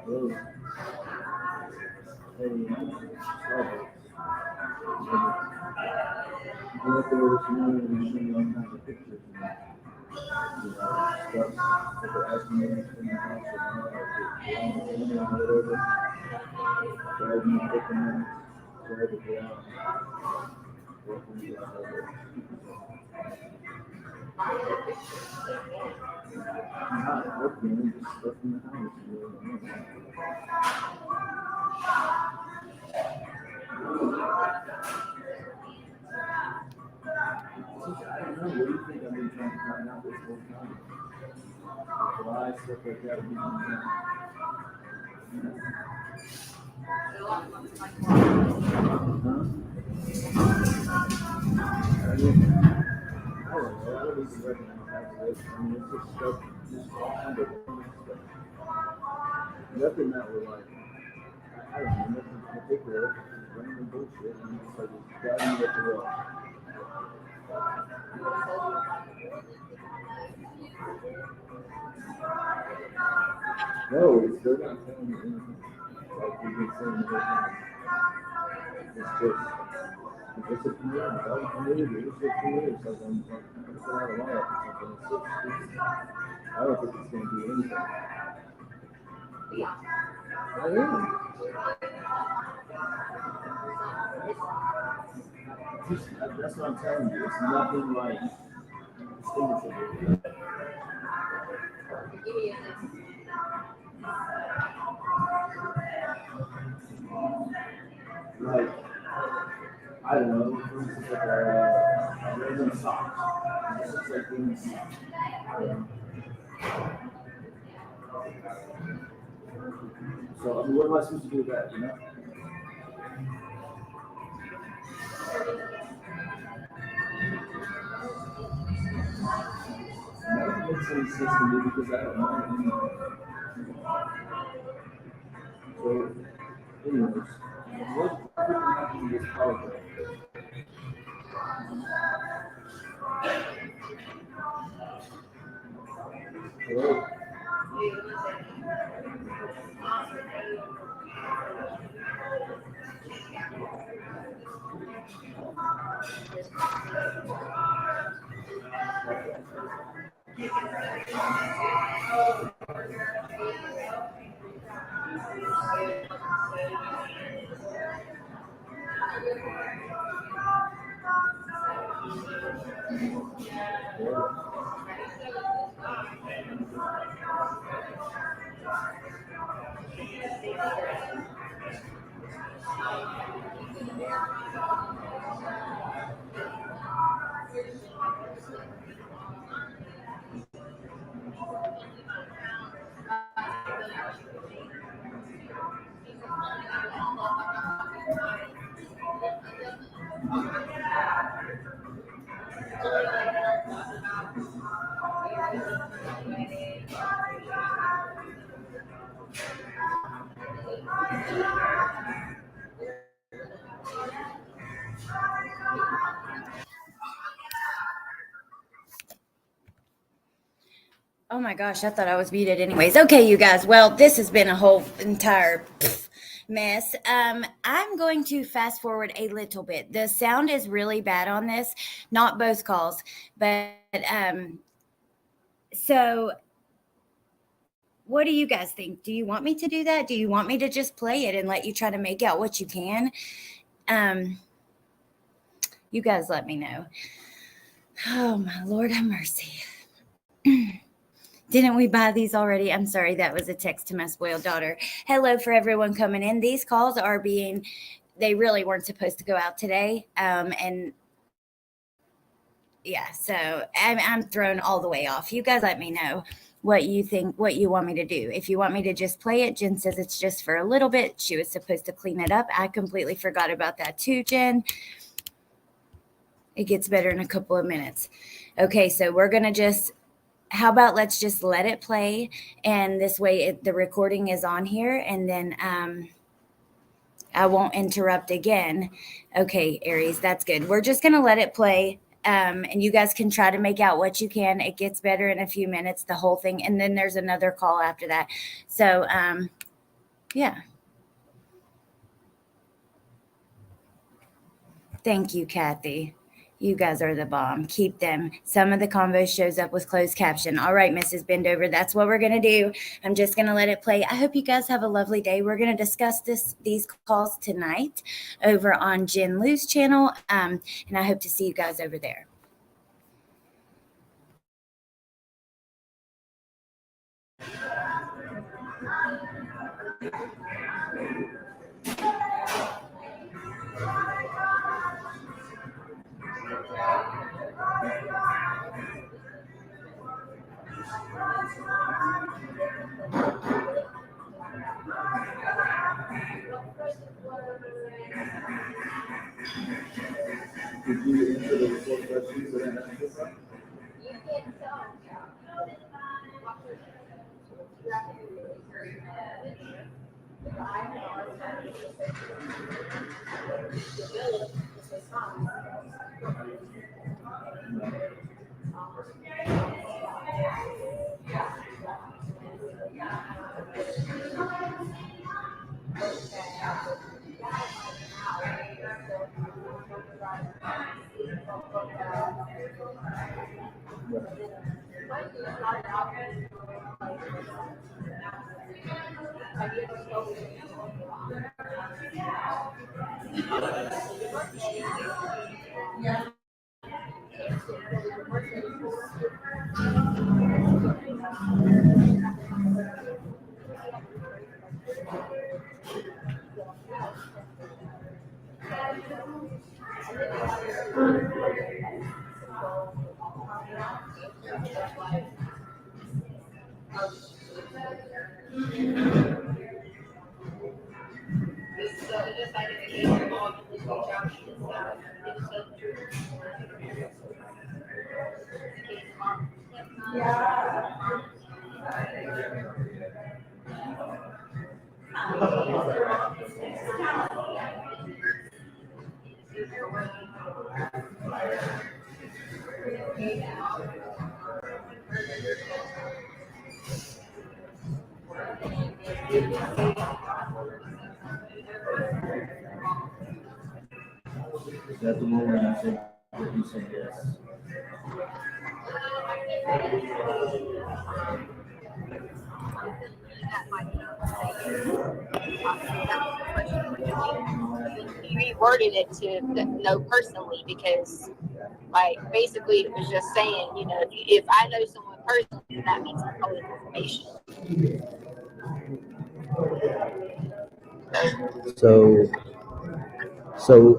Really? Hey, Starbucks. You went there this morning and showed me all kinds of pictures and stuff that they're asking me to spend the house or whatever. Tried me picking them, tried to get out, working it out. I'm not working, I'm just stuck in the house. I don't know, what do you think I've been trying to find out this whole time? Why stuff like that would be done. I don't know, I don't even recognize this. I mean, it's just stuff, just all kinds of random stuff. Nothing that we're like, I don't know, nothing particular, just random bullshit, and it's like, it's driving me up the wall. No, it's still not telling me anything. Like we've been saying the whole time. It's a community, it's all a community, it's a community. It's like I'm looking at a law or something. I don't think it's going to do anything. I am. That's what I'm telling you. It's nothing like distinguishable. Like, I don't know, for instance, like a random socks. It's just like doing socks. So, I mean, what am I supposed to do with that, you know? That makes any sense to me because I don't know anything. So, anyways, what happened to this project? Hello? Oh my gosh, I thought I was muted anyways. Okay, you guys. Well, this has been a whole entire mess. I'm going to fast forward a little bit. The sound is really bad on this, not both calls, but so what do you guys think? Do you want me to do that? Do you want me to just play it and let you try to make out what you can? You guys let me know. Oh my Lord have mercy. Didn't we buy these already? I'm sorry, that was a text to my spoiled daughter. Hello for everyone coming in. These calls are they really weren't supposed to go out today. And yeah, so I'm thrown all the way off. You guys let me know what you think, what you want me to do. If you want me to just play it, Jen says it's just for a little bit. She was supposed to clean it up. I completely forgot about that too, Jen. It gets better in a couple of minutes. Okay, so we're going to how about let's just let it play, and this way the recording is on here, and then I won't interrupt again. Okay, Aries, that's good. We're just going to let it play, and you guys can try to make out what you can. It gets better in a few minutes, the whole thing, and then there's another call after that. So Yeah. Thank you, Kathy. You guys are the bomb. Keep them. Some of the convo shows up with closed caption. All right, Mrs. Bendover, that's what we're gonna do. I'm just gonna let it play. I hope you guys have a lovely day. We're gonna discuss these calls tonight over on Jen Lou's channel, and I hope to see you guys over there. Did you answer the 4 questions that I asked you about? Is that the moment I said that you said yes? He reworded it to know personally because, like, basically it was just saying, you know, if I know someone personally, that means public information. So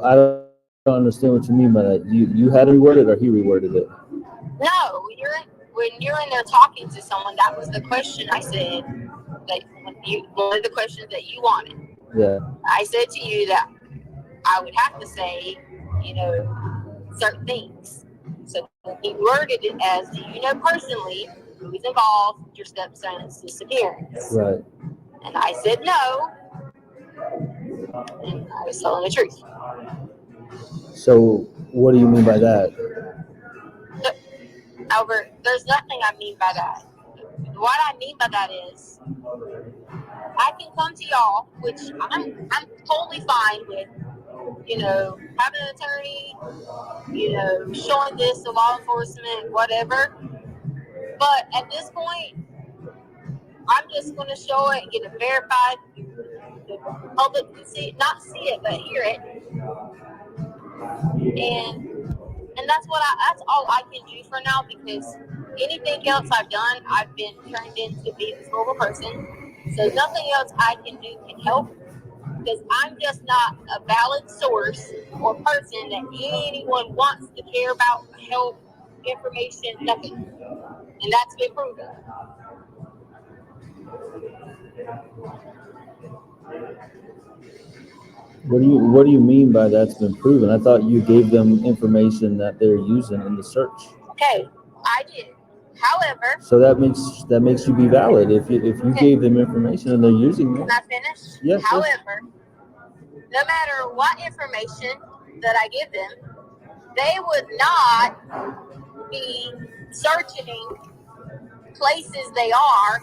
I don't understand what you mean by that. You had it reworded or he reworded it? No, when you're in there talking to someone, that was the question I said. Like, one of the questions that you wanted. Yeah. I said to you that I would have to say, you know, certain things. So he worded it as, do you know personally who's involved with your stepson's disappearance? Right. And I said no. And I was telling the truth. So what do you mean by that? Albert, there's nothing I mean by that. What I mean by that is I can come to y'all, which I'm totally fine with, you know, having an attorney, you know, showing this to law enforcement, whatever. But at this point, I'm just going to show it, get it verified, the public can see it, not see it, but hear it. And that's all I can do for now, because anything else I've done, I've been turned into being this horrible person. So nothing else I can do can help, because I'm just not a valid source or person that anyone wants to care about, help, information, nothing. And that's been proven. What do you mean by that's been proven? I thought you gave them information that they're using in the search. Okay, I did. However, so that makes you be valid if you gave them information and they're using it. Can I finish? Yes. However, no matter what information that I give them, they would not be searching places they are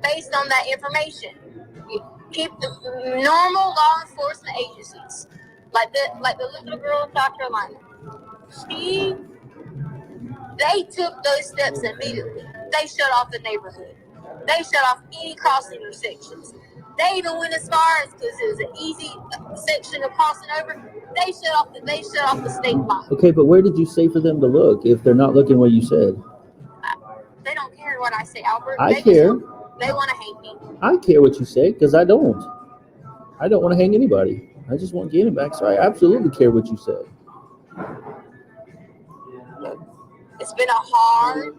based on that information. You keep the normal law enforcement agencies, like the little girl in South Carolina. They took those steps immediately. They shut off the neighborhood. They shut off any cross intersections. They even went as far as, because it was an easy section of crossing over, they shut off the state line. Okay, but where did you say for them to look if they're not looking where you said? They don't care what I say, Albert. I care. They want to hang me. I care what you say because I don't. I don't want to hang anybody. I just want Gannon back, so I absolutely care what you said. It's been a hard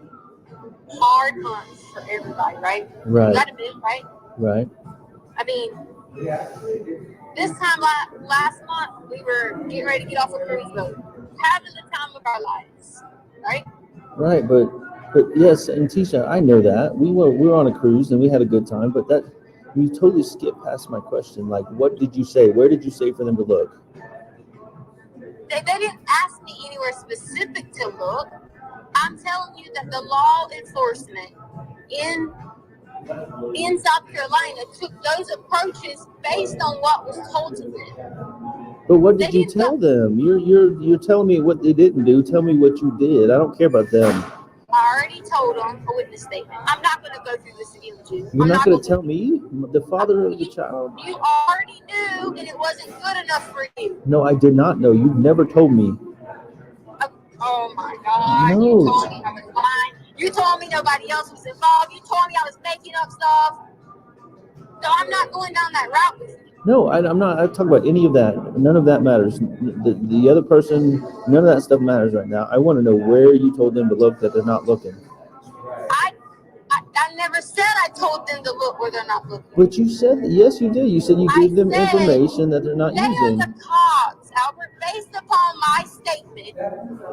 month for everybody, right? Right. You gotta admit, right? Right. I mean, this time last month, we were getting ready to get off a cruise boat, having the time of our lives, right? Right, but yes, and Tisha, I know that we were on a cruise and we had a good time, but that you totally skipped past my question. Like, what did you say? Where did you say for them to look? They didn't ask me anywhere specific to look. I'm telling you that the law enforcement in South Carolina took those approaches based on what was told to them. But what did you tell them? You're telling me what they didn't do. Tell me what you did. I don't care about them. I already told them a witness statement. I'm not going to go through this again with you. You're not going to tell me, the father of the child? You already knew, and it wasn't good enough for you. No, I did not know. You never told me. Oh my God! No. You told me I was lying. You told me nobody else was involved. You told me I was making up stuff. So I'm not going down that route with you. No, I'm not. I'm talking about any of that. None of that matters. The other person, none of that stuff matters right now. I want to know where you told them to look that they're not looking. I never said I told them to look where they're not looking. But you said, yes, you did. You said you gave them information that they're not using. They are the cogs, Albert. Based upon my statement,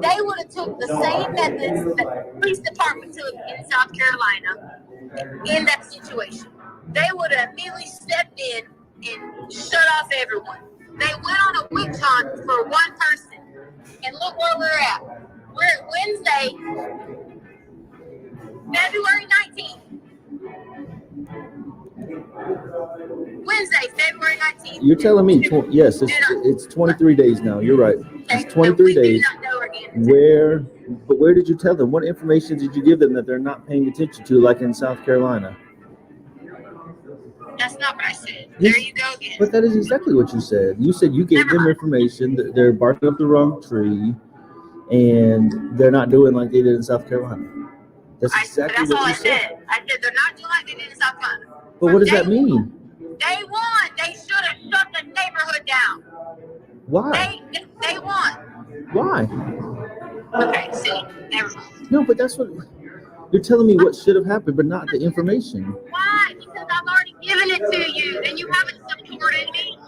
they would have took the same methods that the police department took in South Carolina in that situation. They would have immediately stepped in and shut off everyone. They went on a witch hunt for one person. And look where we're at. We're at Wednesday, February 19th. Wednesday, February 19th. You're telling me, yes, it's 23 days now. You're right. It's 23 days. Where did you tell them? What information did you give them that they're not paying attention to, like in South Carolina? That's not what I said. There you go again. But that is exactly what you said. You said you gave them information that they're barking up the wrong tree and they're not doing like they did in South Carolina. That's exactly what you said. I said they're not doing like they did in South Carolina. But what does that mean? They won. They should have shut the neighborhood down. Why? They won. Why? Okay, see, never mind. No, but that's what you're telling me. What should have happened, but not the information. Why? Because I've already given it to you, and you haven't supported me.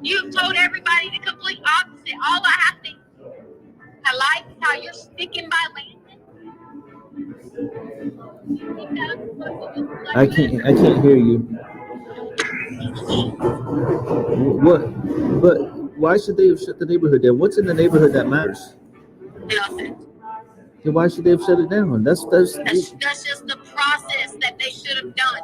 You've told everybody the complete opposite. All I have to like how you're sticking by Landon. I can't hear you. What? But why should they have shut the neighborhood down? What's in the neighborhood that matters? Nothing. Then why should they have shut it down? That's just the process that they should have done.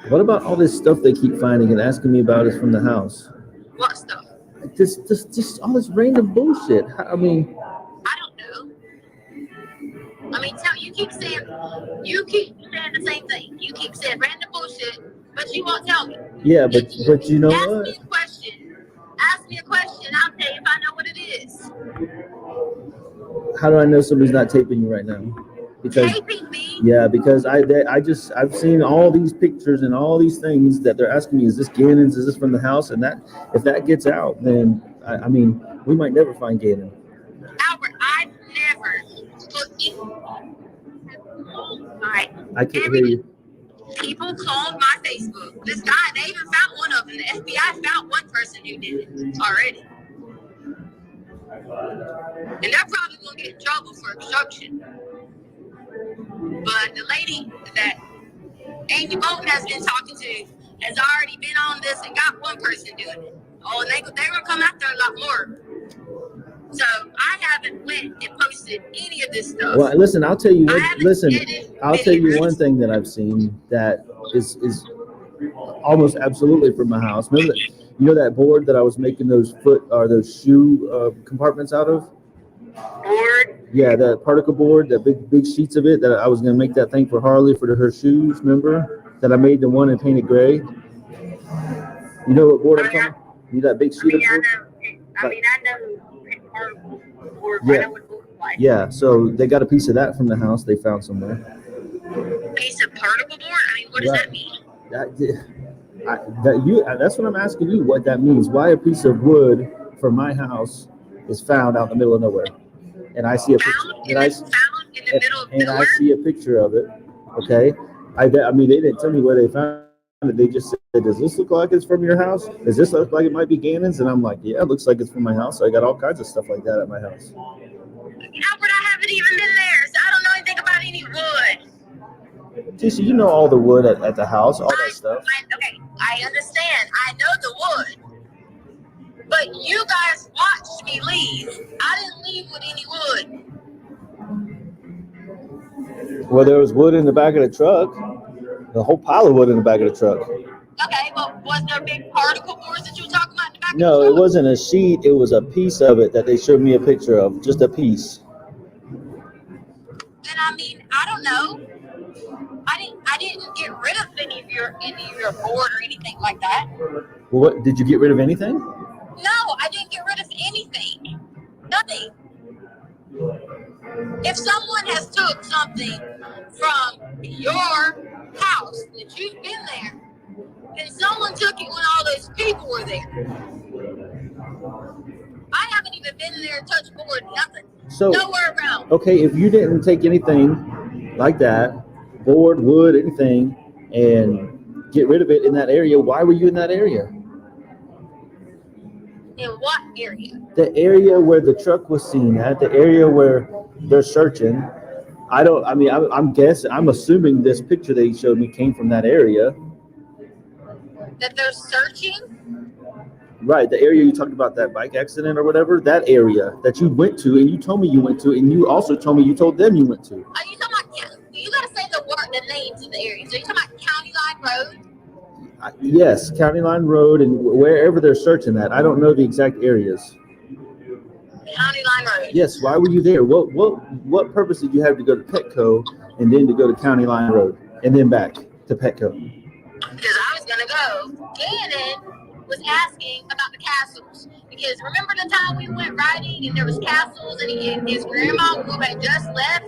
What about all this stuff they keep finding and asking me about is from the house? What stuff? Just all this random bullshit. I mean, I don't know. I mean, you keep saying the same thing. You keep saying random bullshit, but you won't tell me. Yeah, but you know what? Ask me a question. I'll tell you if I know what it is. How do I know somebody's not taping you right now? Because taping me? Yeah, because I've seen all these pictures and all these things that they're asking me, is this Gannon's, is this from the house? And that if that gets out, then I mean, we might never find Gannon. Albert, I've never Alright. I can't hear you. People cloned my Facebook. This guy, they even found one of them. The FBI found one person who did it already. And they're probably going to get in trouble for obstruction. But the lady that Amy Bolton has been talking to has already been on this and got one person doing it. Oh, and they're gonna come out there a lot more. So I haven't went and posted any of this stuff. Well, listen, I'll tell you. I'll tell you videos. one thing that I've seen that is almost absolutely from my house. Remember that? You know that board that I was making those those shoe compartments out of? Board? Yeah, that particle board, that big sheets of it that I was gonna make that thing for Harley for her shoes. Remember that I made the one and painted gray? You know what board I'm talking about? You that big sheet of board? I know particle board. Yeah. I know what it looks like. Yeah, so they got a piece of that from the house they found somewhere. Piece of particle board? I mean, what does that mean? That's what I'm asking you. What that means? Why a piece of wood from my house is found out in the middle of nowhere, and I see a picture, and I see a picture of it. Okay, I mean, they didn't tell me where they found it. They just said, "Does this look like it's from your house? Does this look like it might be Gannon's?" And I'm like, "Yeah, it looks like it's from my house." So I got all kinds of stuff like that at my house. Albert, I haven't even been there, so I don't know anything about any wood. Tisha, you know all the wood at the house, all that stuff. Okay, I understand. I know the wood. But you guys watched me leave. I didn't leave with any wood. Well, there was wood in the back of the truck. The whole pile of wood in the back of the truck. Okay, but wasn't there big particle boards that you were talking about in the back of the No, truck? it wasn't a sheet. It was a piece of it that they showed me a picture of. Just a piece. And I mean, I don't know. I didn't get rid of any of your board or anything like that. Well, what did you get rid of anything? No, I didn't get rid of anything. Nothing. If someone has took something from your house that you've been there, then someone took it when all those people were there. I haven't even been there, touched board, nothing. So nowhere around. Okay, if you didn't take anything like that, board, wood, anything, and get rid of it in that area, why were you in that area? In what area? The area where the truck was seen at, the area where they're searching. I'm guessing, I'm assuming this picture they showed me came from that area. That they're searching? Right, the area you talked about, that bike accident or whatever, that area that you went to, and you told me you went to, and you also told me you told them you went to. Are you talking about, you gotta say the names of the areas. Are you talking about County Line Road? Yes, County Line Road and wherever they're searching at. I don't know the exact areas. County Line Road. Yes, why were you there? What purpose did you have to go to Petco and then to go to County Line Road and then back to Petco? Because I was gonna go. Gannon was asking about the castles. Because remember the time we went riding and there was castles and his grandma who had just left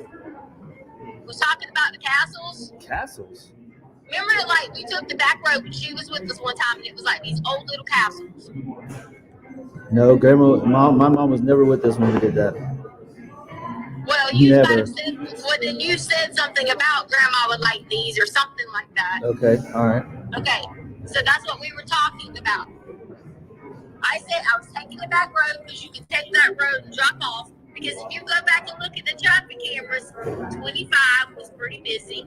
was talking about the castles? Castles? Remember that, like, we took the back road when she was with us one time and it was like these old little castles. No, my mom was never with us when we did that. Well, you might have said, then you said something about grandma would like these or something like that. Okay, all right. Okay, so that's what we were talking about. I said I was taking the back road because you can take that road and drop off. Because if you go back and look at the traffic cameras, 25 was pretty busy.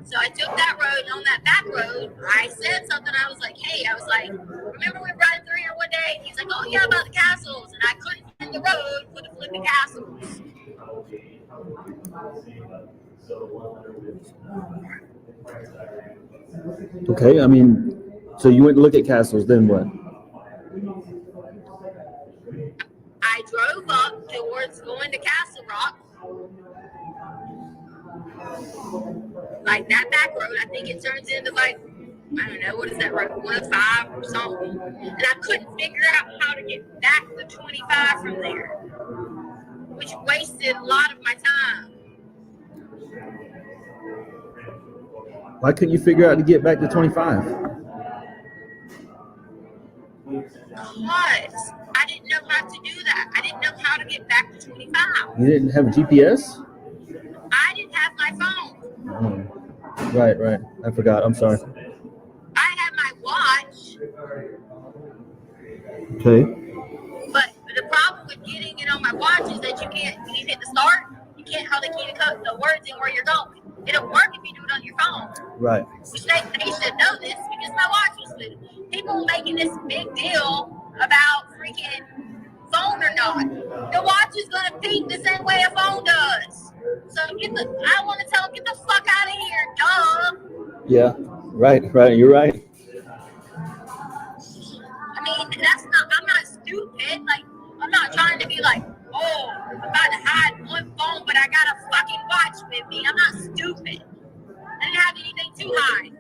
So I took that road, and on that back road, I said something. I was like, remember we were riding through here one day? And he's like, oh, yeah, about the castles. And I couldn't find the road for the flipping castles. Okay, I mean, so you went to look at castles, then what? I drove up towards going to Castle Rock. Like that back road, I think it turns into like, I don't know, what is that road, 105 or something. And I couldn't figure out how to get back to 25 from there, which wasted a lot of my time. Why couldn't you figure out to get back to 25? Because I didn't know how to do that. I didn't know how to get back to 25. You didn't have a GPS? I didn't have my phone. Oh. Right. I forgot. I'm sorry. I had my watch. Okay. But the problem with getting it on my watch is that you hit the start, you can't hardly keep the words in where you're going. It'll work if you do it on your phone. Right. Which they should know this because my watch was moved. People making this big deal about freaking phone or not. The watch is gonna ping the same way a phone does. So I want to tell them, get the fuck out of here, duh. Yeah. Right. You're right. I mean, I'm not stupid. Like, I'm not trying to be like, oh, I'm about to hide one phone, but I got a fucking watch with me. I'm not stupid. I didn't have anything to hide.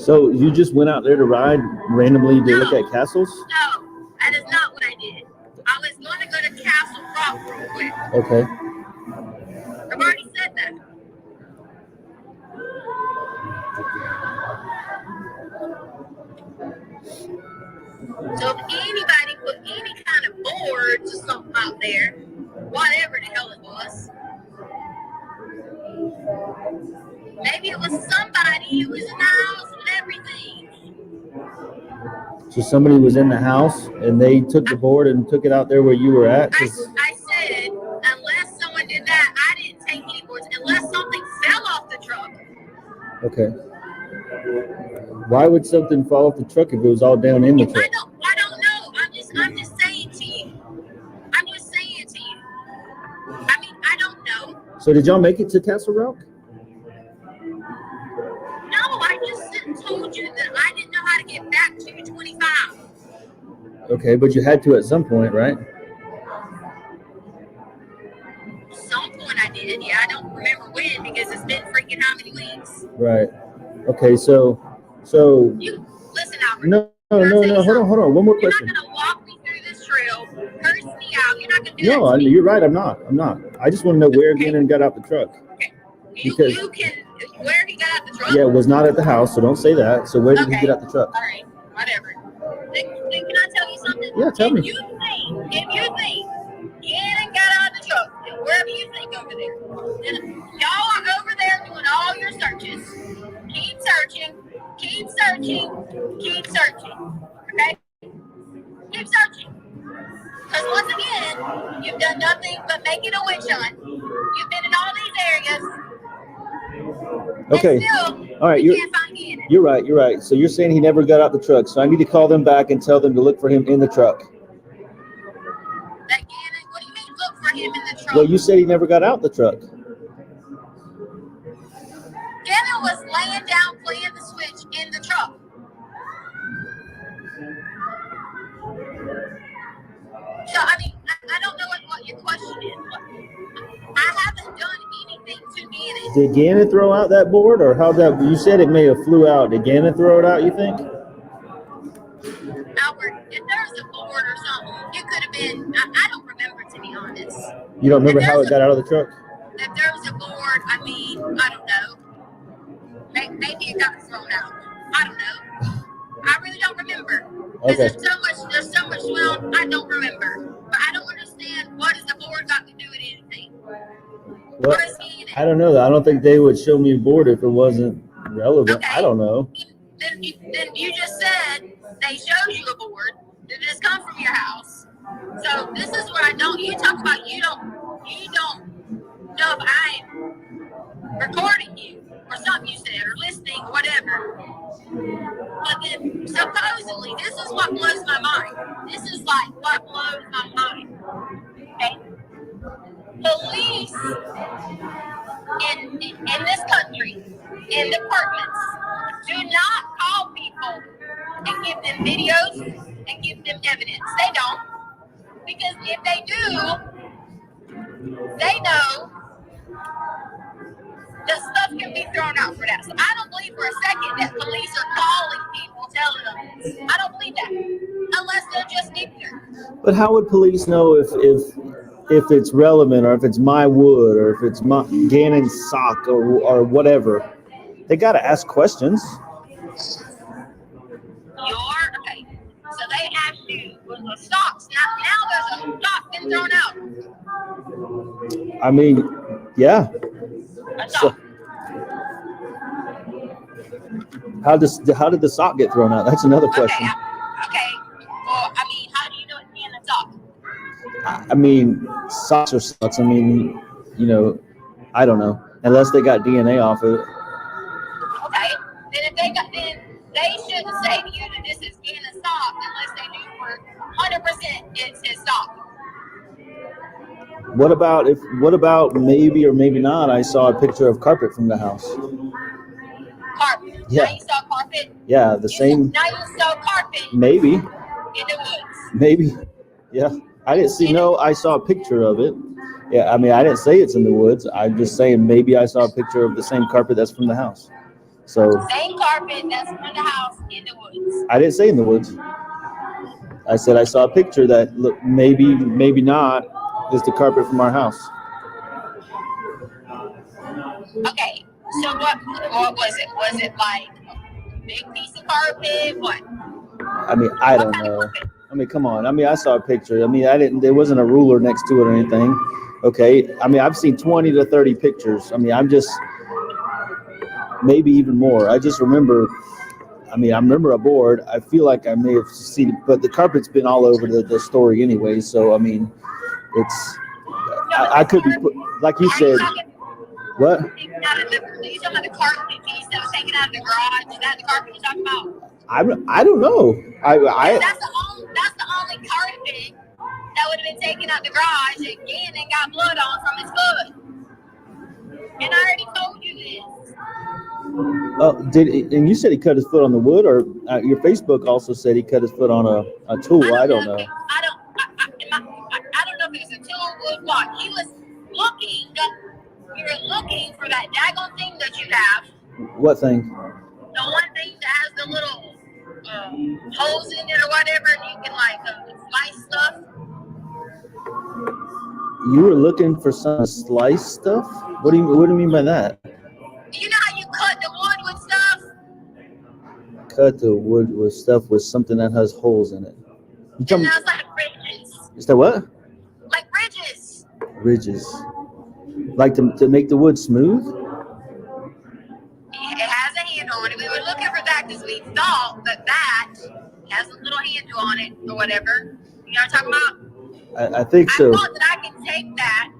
So you just went out there to ride randomly to look at castles? No, that is not what I did. I was going to go to Castle Rock real quick. Okay. I've already said that. So if anybody put any kind of boards or something out there, whatever the hell it was, maybe it was somebody who was in the house with everything. So somebody was in the house and they took the board and took it out there where you were at? I said, unless someone did that, I didn't take any boards, unless something fell off the truck. Okay. Why would something fall off the truck if it was all down in the truck? I don't know. I'm just saying to you. I mean, I don't know. So did y'all make it to Castle Rock? No, I just told you that I didn't know how to get back to 25. Okay, but you had to at some point, right? Some point I did. Yeah, I don't remember when because it's been freaking how many weeks. Right. Okay, so You listen, Albert. no. Hold on. One more question. You're not gonna walk me through this trail, curse me out. You're not gonna do that. No, you're right. I'm not. I just want to know where Gannon got out the truck. Okay. Because you can where he got out the truck? yeah, it was not at the house, so don't say that. So where did he get out the truck? All right, whatever. Then can I tell you something? Yeah, tell me. If you think Gannon got out of the truck, and wherever you think over there, then y'all are over there doing all your searches. Keep searching. Okay? Keep searching. Because once again, you've done nothing but make it a witch hunt. You've been in all these areas. Okay. And still, all right. you can't find Gannon. You're right. So you're saying he never got out the truck. So I need to call them back and tell them to look for him in the truck. That Gannon, what do you mean look for him in the truck? Well, you said he never got out the truck. Gannon was laying down playing the Switch in the truck. So, I mean, I don't know what your question is. I haven't done anything to Gannon. Did Gannon throw out that board, or how that? You said it may have flew out. Did Gannon throw it out? You think? Albert, if there's a board or something, it could have been. I don't remember, to be honest. You don't remember how it got out of the truck? If there was a board, I mean, I don't know. Maybe it got thrown out. I don't know. I really don't remember. Okay. There's so much going on, I don't remember. But I don't understand what has the board got to do with anything. Well, What is he in it? I don't know. I don't think they would show me a board if it wasn't relevant. Okay. I don't know. Then you just said they showed you a board that just come from your house. So this is what I don't. You talk about you don't know if I'm recording you or something you said or listening or whatever. But then supposedly this is what blows my mind. This is like what blows my mind. Okay. Police in this country, in departments, do not call people and give them videos and give them evidence. They don't. Because if they do, they know the stuff can be thrown out for that. So I don't believe for a second that police are calling people, telling them this. I don't believe that. Unless they're just ignorant. But how would police know if it's relevant, or if it's my wood, or if it's my Gannon's sock, or whatever? They got to ask questions. Okay. So they asked you was the stocks. Now there's a stock been thrown out. I mean, yeah. So, how did the sock get thrown out? That's another question. Okay. Well, I mean, how do you know it's in the sock? I mean, socks are socks. I mean, I don't know. Unless they got DNA off of it. Okay, then if they got, then they shouldn't say to you that this is being a stock unless they knew for 100% it's his stock. What about maybe or maybe not? I saw a picture of carpet from the house. Carpet. Yeah. Now you saw carpet. Yeah, the same. Now you saw carpet Maybe. in the woods. Maybe. Yeah. I didn't see. No, I saw a picture of it. Yeah, I mean, I didn't say it's in the woods. I'm just saying maybe I saw a picture of the same carpet that's from the house. So Same carpet that's from the house in the woods. I didn't say in the woods. I said I saw a picture that look maybe not is the carpet from our house. Okay, so what was it? Was it like a big piece of carpet? What? I mean, I don't know. I mean, come on. I mean, I saw a picture. I mean, there wasn't a ruler next to it or anything. Okay. I mean, I've seen 20 to 30 pictures. I mean, I'm just, maybe even more. I just remember, I remember a board. I feel like I may have seen it, but the carpet's been all over the story anyway. So, I mean, it's, I could be, like you said, what? Are you talking about the carpet piece that was taken out of the garage? Is that the carpet you're talking about? I don't know. That's the only carpet that would have been taken out the garage again and got blood on from his foot. And I already told you this. And you said he cut his foot on the wood, or your Facebook also said he cut his foot on a tool. I don't know. I don't know if it was a tool, wood, what. He was looking. We were looking for that daggone thing that you have. What thing? The one thing that has the little holes in it or whatever, and you can like slice stuff. You were looking for some slice stuff? What do you mean by that? You know how you cut the wood with stuff? Cut the wood with stuff with something that has holes in it. It sounds like ridges. Is that what? Like ridges. Ridges. Like to make the wood smooth? It has a handle on it. We were looking for that because we thought that has a little handle on it or whatever. You know what I'm talking about? I think so. I thought that I could take that.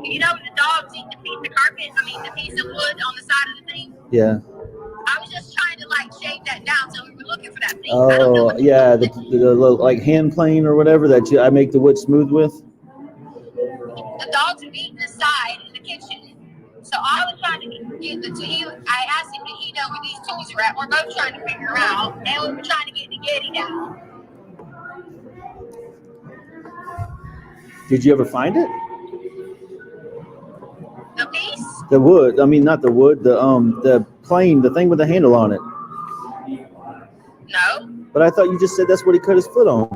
You know the dogs eat the piece of wood on the side of the thing? Yeah. I was just trying to like shave that down, so we were looking for that thing. Oh, yeah, the like hand plane or whatever that I make the wood smooth with. The dogs are eating the side in the kitchen. So I was trying to get the two. I asked him, did he know where these tools are at? We're both trying to figure out, and we were trying to get the Yeti down. Did you ever find it? The piece? The wood. I mean, not the wood. The plane, the thing with the handle on it. No. But I thought you just said that's what he cut his foot on.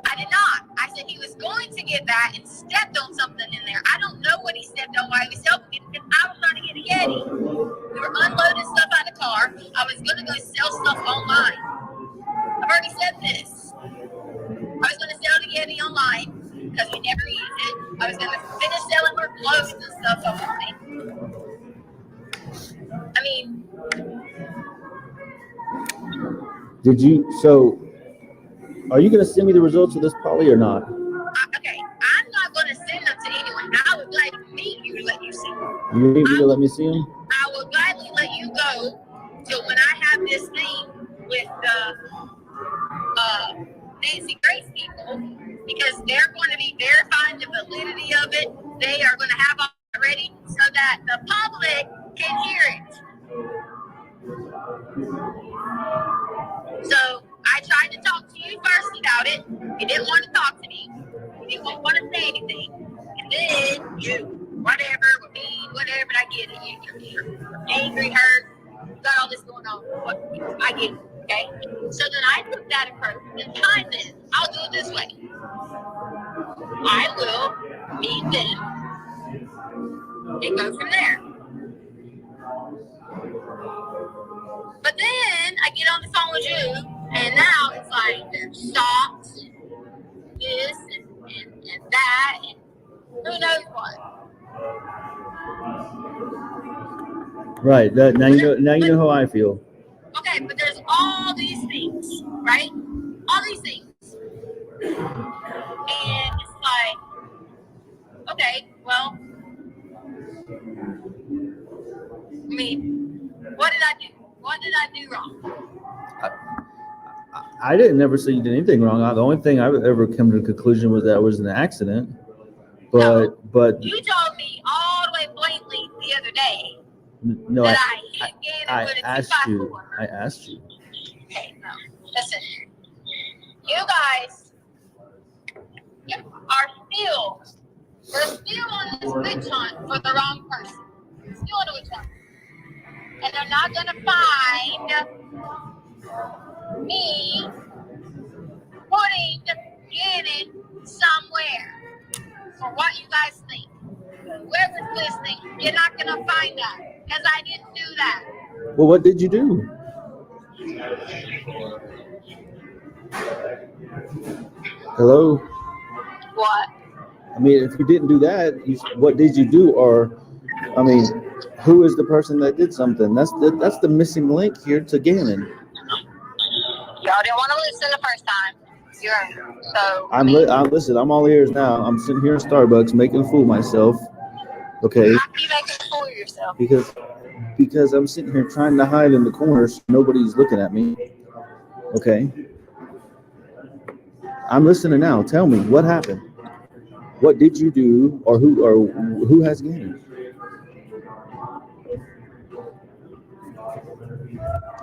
I did not. I said he was going to get that and stepped on something in there. I don't know what he stepped on while he was helping me because I was trying to get a Yeti. We were unloading stuff out of the car. I was going to go sell stuff online. I've already said this. I was going to sell the Yeti online because we never use it. I was going to finish selling our clothes and stuff online. I mean, So are you going to send me the results of this poly or not? Okay, I'm not going to send them to anyone. I would gladly meet you to let you see them. You need me to let me see them? I will gladly let you go till when I have this thing with the Nancy Grace people, because they're going to be verifying the validity of it. They are going to have all ready so that the public can hear it. So I tried to talk to you first about it. You didn't want to talk to me. You didn't want to say anything. And then you, whatever, with me, whatever, I get it. You're angry, hurt. You got all this going on. I get it, okay? So then I took that approach. And time then, I'll do it this way. I will meet them and go from there. But then I get on the phone with you, and now it's like there's stocks, this and that, and who knows what. Right. Now you know how I feel. Okay, but there's all these things, right? All these things. And it's like, okay, well, I mean, what did I do? What did I do wrong? I didn't never say you did anything wrong. The only thing I've ever come to the conclusion was that it was an accident. But you told me all the way blatantly the other day no, that I hit Gannon I with a asked 2x4. you. I asked you. Okay, no. Listen. You guys are still, we're still on this witch hunt for the wrong person. Still on the witch hunt. And they're not going to find me putting Gannon somewhere for what you guys think. Whoever's listening, you're not going to find that because I didn't do that. Well, what did you do? Hello? What? I mean, if you didn't do that, what did you do? Or, I mean, who is the person that did something? That's the missing link here to Gannon. Y'all didn't want to listen the first time. Listen, I'm all ears now. I'm sitting here in Starbucks making a fool of myself. Okay. How are you making a fool of yourself? Because I'm sitting here trying to hide in the corners. So nobody's looking at me. Okay. I'm listening now. Tell me what happened. What did you do, or who has Gannon?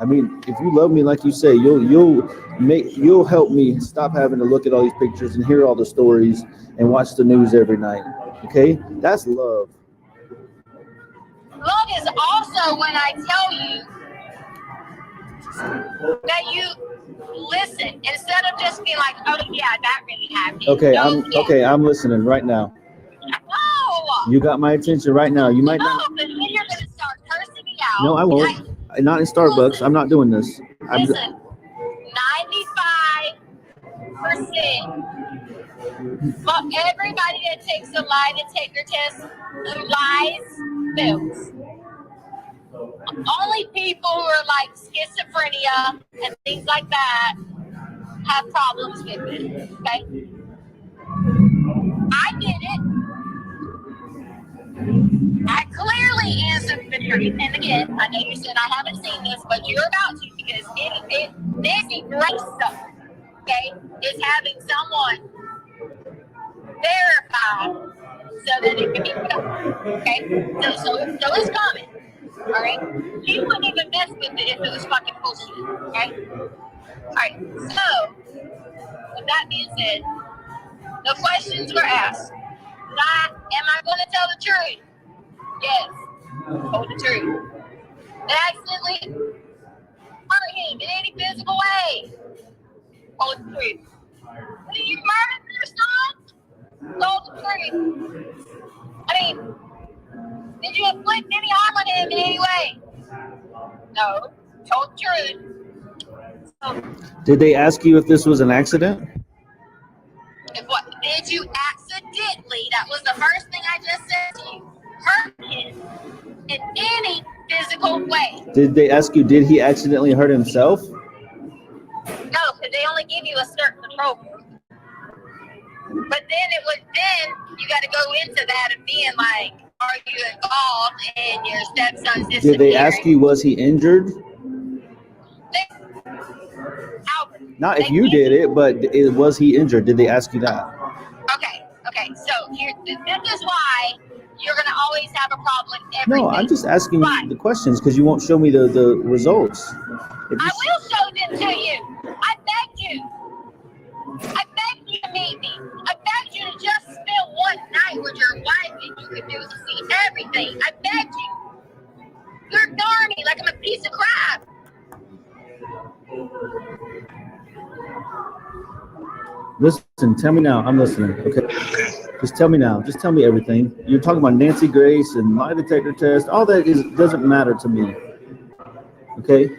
I mean, if you love me like you say, you'll help me stop having to look at all these pictures and hear all the stories and watch the news every night. Okay, that's love. Love is also when I tell you that you listen instead of just being like, "Oh yeah, that really happened." Okay, I'm listening right now. No. You got my attention right now. You might not. No, but then you're gonna start cursing me out. No, I won't. Not in Starbucks. I'm not doing this. Listen, 95%. But everybody that takes a lie detector test who lies fails. Only people who are like schizophrenia and things like that have problems with me. Okay? I did it. I clearly answered the truth. And again, I know you said I haven't seen this, but you're about to because this great stuff, okay, is having someone verified so that it can be put up. Okay? So it's coming. Alright? You wouldn't even mess with it if it was fucking bullshit. Okay? Alright, so with that being said, the questions were asked. Am I going to tell the truth? Yes. Told the truth. Did I accidentally hurt him in any physical way? Told the truth. Did you murder your son? Told the truth. I mean, did you inflict any harm on him in any way? No. Told the truth. So, did they ask you if this was an accident? Did you accidentally, that was the first thing I just said to you, hurt him in any physical way? Did they ask you, did he accidentally hurt himself? No, because they only give you a certain control group. But then you got to go into that and being like, are you involved in your stepson's disappearance? Did they ask you, was he injured? Albert, not if you did it, but was he injured? Did they ask you that? Okay. So this is why you're going to always have a problem with everything. No, I'm just asking the questions because you won't show me the results. I will show them to you. I begged you. I begged you to meet me. I begged you to just spend one night with your wife and you could do see everything. I begged you. You're ignoring me like I'm a piece of crap. Listen, tell me now. I'm listening. Okay. Just tell me now. Just tell me everything. You're talking about Nancy Grace and lie detector test. All that doesn't matter to me. Okay.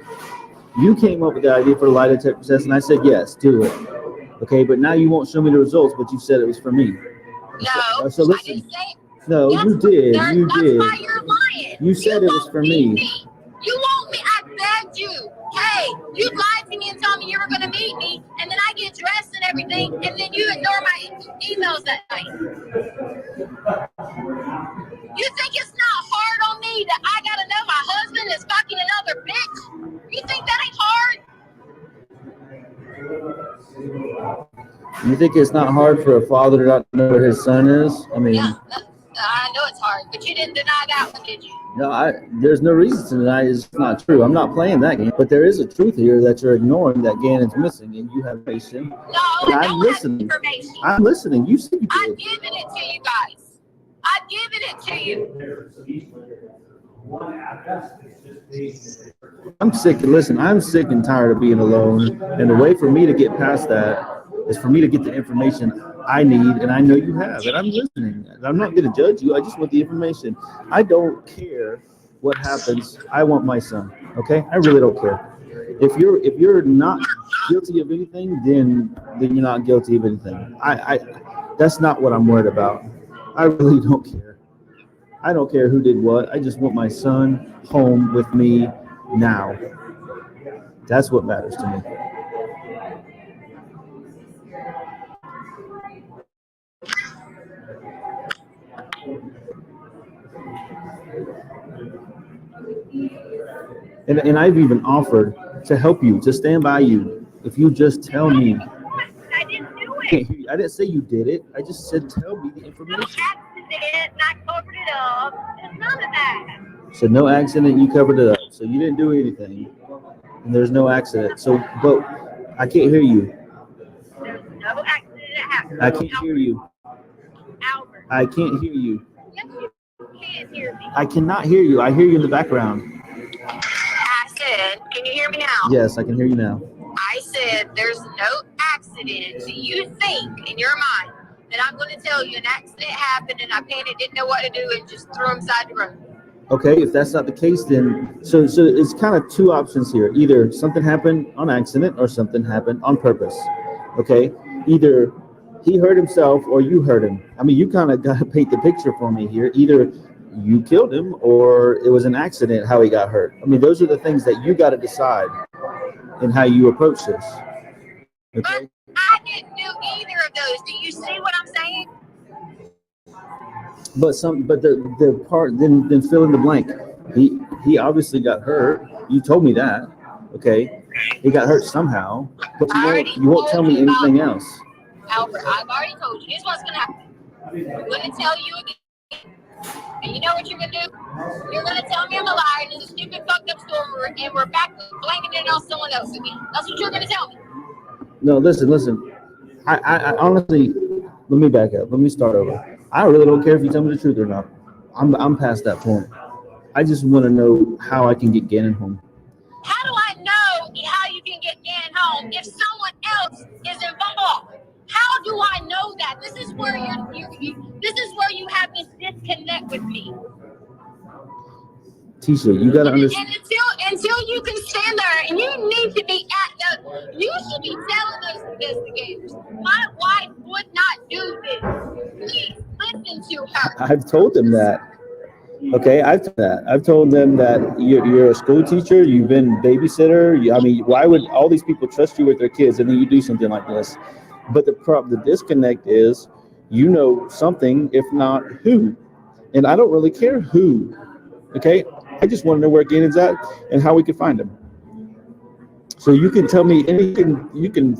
You came up with the idea for the lie detector test, and I said yes, do it. Okay, but now you won't show me the results, but you said it was for me. No, so listen. I didn't say. No, you did. You did. That's why you're lying. You said it was for me. You won't me. I begged you. Hey, you lied to me and told me you were going to meet me, and then I get dressed and everything, and then you ignore my emails that night. You think it's not You think it's not hard for a father not to know where his son is? I mean, Yeah, I know it's hard, but you didn't deny that one, did you? no, there's no reason to deny it's not true. I'm not playing that game, but there is a truth here that you're ignoring that Gannon's missing, and you have information. No, And I I'm don't listening. have information. I'm listening. You said you I've did. given it to you guys. I've given it to you. I'm sick. Listen, I'm sick and tired of being alone, and the way for me to get past that is for me to get the information I need, and I know you have, and I'm listening. I'm not going to judge you. I just want the information. I don't care what happens. I want my son. Okay, I really don't care. If you're not guilty of anything, then you're not guilty of anything. I that's not what I'm worried about. I really don't care. I don't care who did what. I just want my son home with me now. That's what matters to me. And I've even offered to help you, to stand by you, if you just tell me. I didn't do it. I didn't say you did it. I just said tell me the information. Accident, and I covered it up. There's none of that. So no accident, you covered it up. So you didn't do anything, and there's no accident. So, but I can't hear you. There's no accident that happened. I can't hear you. Albert. I can't hear you. Yes, you can hear me. I cannot hear you. I hear you in the background. I said, can you hear me now? Yes, I can hear you now. I said there's no accident. So you think in your mind that I'm going to tell you an accident happened and I panicked, didn't know what to do, and just threw him side the road. Okay, if that's not the case, then so it's kind of two options here. Either something happened on accident or something happened on purpose. Okay, either he hurt himself or you hurt him. I mean, you kind of got to paint the picture for me here. Either you killed him or it was an accident how he got hurt. I mean, those are the things that you got to decide in how you approach this. Okay. But I didn't do either of those. Do you see what I'm saying? But the part then fill in the blank. He obviously got hurt. You told me that. Okay. He got hurt somehow, but you won't tell me anything else. Albert, I've already told you. This is what's going to happen. I'm going to tell you again. And you know what you're going to do? You're going to tell me I'm a liar and it's a stupid fucked up story and we're back blaming it on someone else again. That's what you're going to tell me. No, listen. I honestly, let me back up. Let me start over. I really don't care if you tell me the truth or not. I'm past that point. I just want to know how I can get Gannon home. How do I know how you can get Gannon home if someone else is involved? How do I know that? This is where you have this disconnect with me. Tisha, you gotta understand. And until you can stand there, and you need to be you should be telling those investigators, my wife would not do this. Please listen to her. I've told them that. Okay, I've told them that you're a school teacher, you've been babysitter. I mean, why would all these people trust you with their kids and then you do something like this? But the disconnect is, you know something, if not who. And I don't really care who. Okay? I just want to know where Gannon's at and how we can find him. So you can tell me anything, you can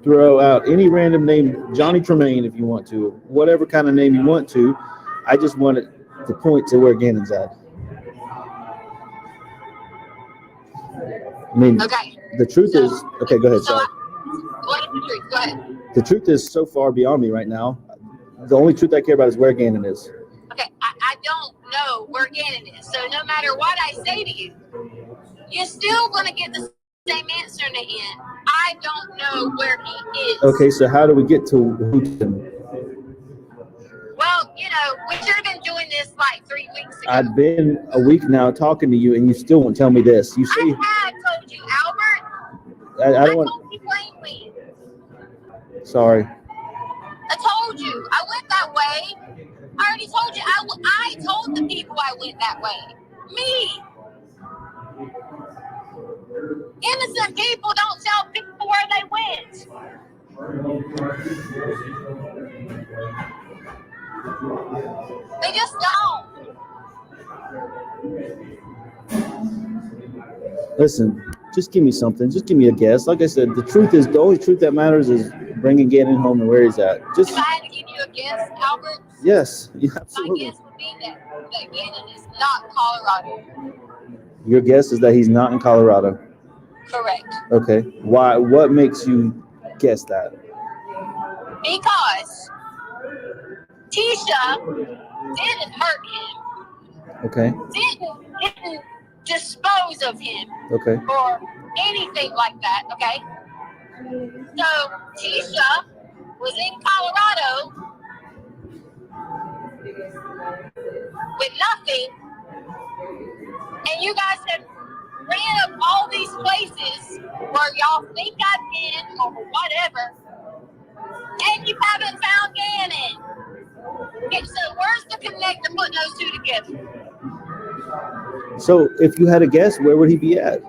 throw out any random name, Johnny Tremaine if you want to, whatever kind of name you want to. I just want to point to where Gannon's at. I mean, okay. The truth is, okay, go ahead, sorry. What is the truth? Go ahead. The truth is so far beyond me right now. The only truth I care about is where Gannon is. Okay, I don't know where Gannon is. So no matter what I say to you, you're still going to get the same answer in the end. I don't know where he is. Okay, so how do we get to him? Well, we should have been doing this like 3 weeks ago. I've been a week now talking to you, and you still won't tell me this. You say I told you, Albert. I don't want. Told you plainly. Sorry. I told you I went that way. I already told you. I told the people I went that way. Me. Innocent people don't tell people where they went. They just don't. Listen, Just give me something. Just give me a guess. Like I said, the truth is the only truth that matters is bringing Gannon home and where he's at. Just If I had to give you a guess, Albert, yes, yeah, my absolutely. guess would be that Gannon is not Colorado. Your guess is that he's not in Colorado. Correct. Okay. Why? What makes you guess that? Because Tisha didn't hurt him. Okay. Didn't dispose of him. Okay. Or anything like that, okay? So Tisha was in Colorado with nothing, and you guys have ran up all these places where y'all think I've been or whatever, and you haven't found Gannon. Okay, so where's the connect to put those two together? So if you had a guess, where would he be at?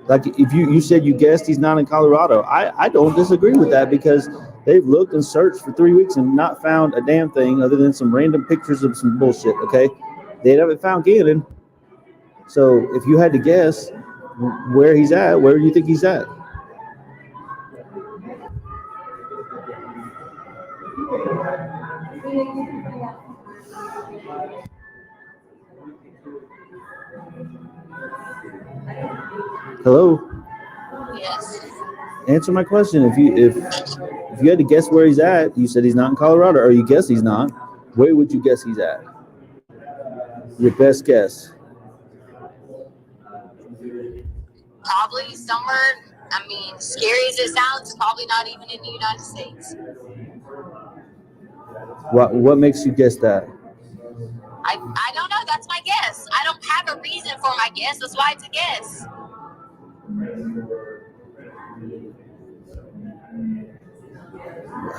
Like if you said you guessed he's not in Colorado, I don't disagree with that because they've looked and searched for 3 weeks and not found a damn thing other than some random pictures of some bullshit. Okay, they haven't found Gannon. So if you had to guess where he's at, where do you think he's at? Hello? Yes. Answer my question. If you had to guess where he's at, you said he's not in Colorado, or you guess he's not. Where would you guess he's at? Your best guess. Probably somewhere, I mean, scary as it sounds, probably not even in the United States. What makes you guess that? I don't know. That's my guess. I don't have a reason for my guess. That's why it's a guess.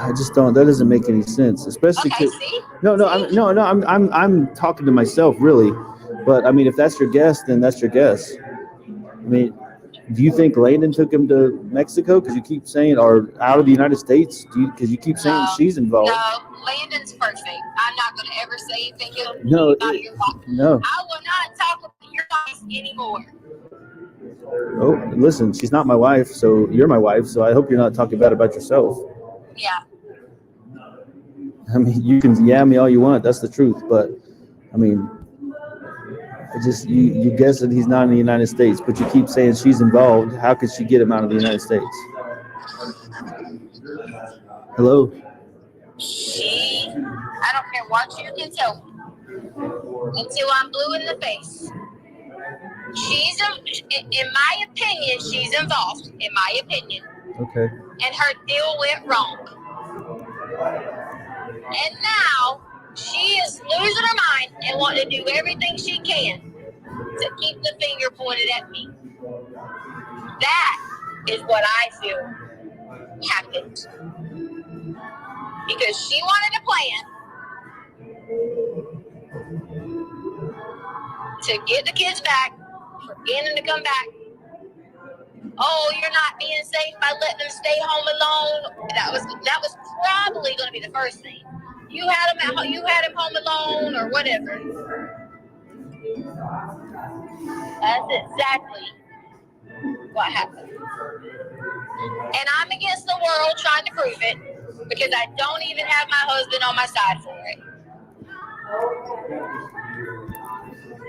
I just don't. That doesn't make any sense, especially. Okay, see? I'm talking to myself really, but I mean, if that's your guess, then that's your guess. I mean, do you think Landon took him to Mexico? Because you keep saying, or out of the United States? Because you keep saying she's involved. No, Landon's perfect. I'm not going to ever say anything No, about your wife. no. I will not talk about your wife anymore. Oh, listen, she's not my wife, so you're my wife. So I hope you're not talking bad about yourself. Yeah. I mean, you can yam me all you want. That's the truth. But, I mean, you guess that he's not in the United States, but you keep saying she's involved. How could she get him out of the United States? Hello? I don't care what you can tell me, until I'm blue in the face. In my opinion, she's involved, in my opinion. Okay. And her deal went wrong. And now she is losing her mind and wanting to do everything she can to keep the finger pointed at me. That is what I feel happened. Because she wanted a plan to get the kids back, for Gannon to come back. Oh, you're not being safe by letting them stay home alone. That was probably going to be the first thing. You had him home alone or whatever. That's exactly what happened. And I'm against the world trying to prove it because I don't even have my husband on my side for it.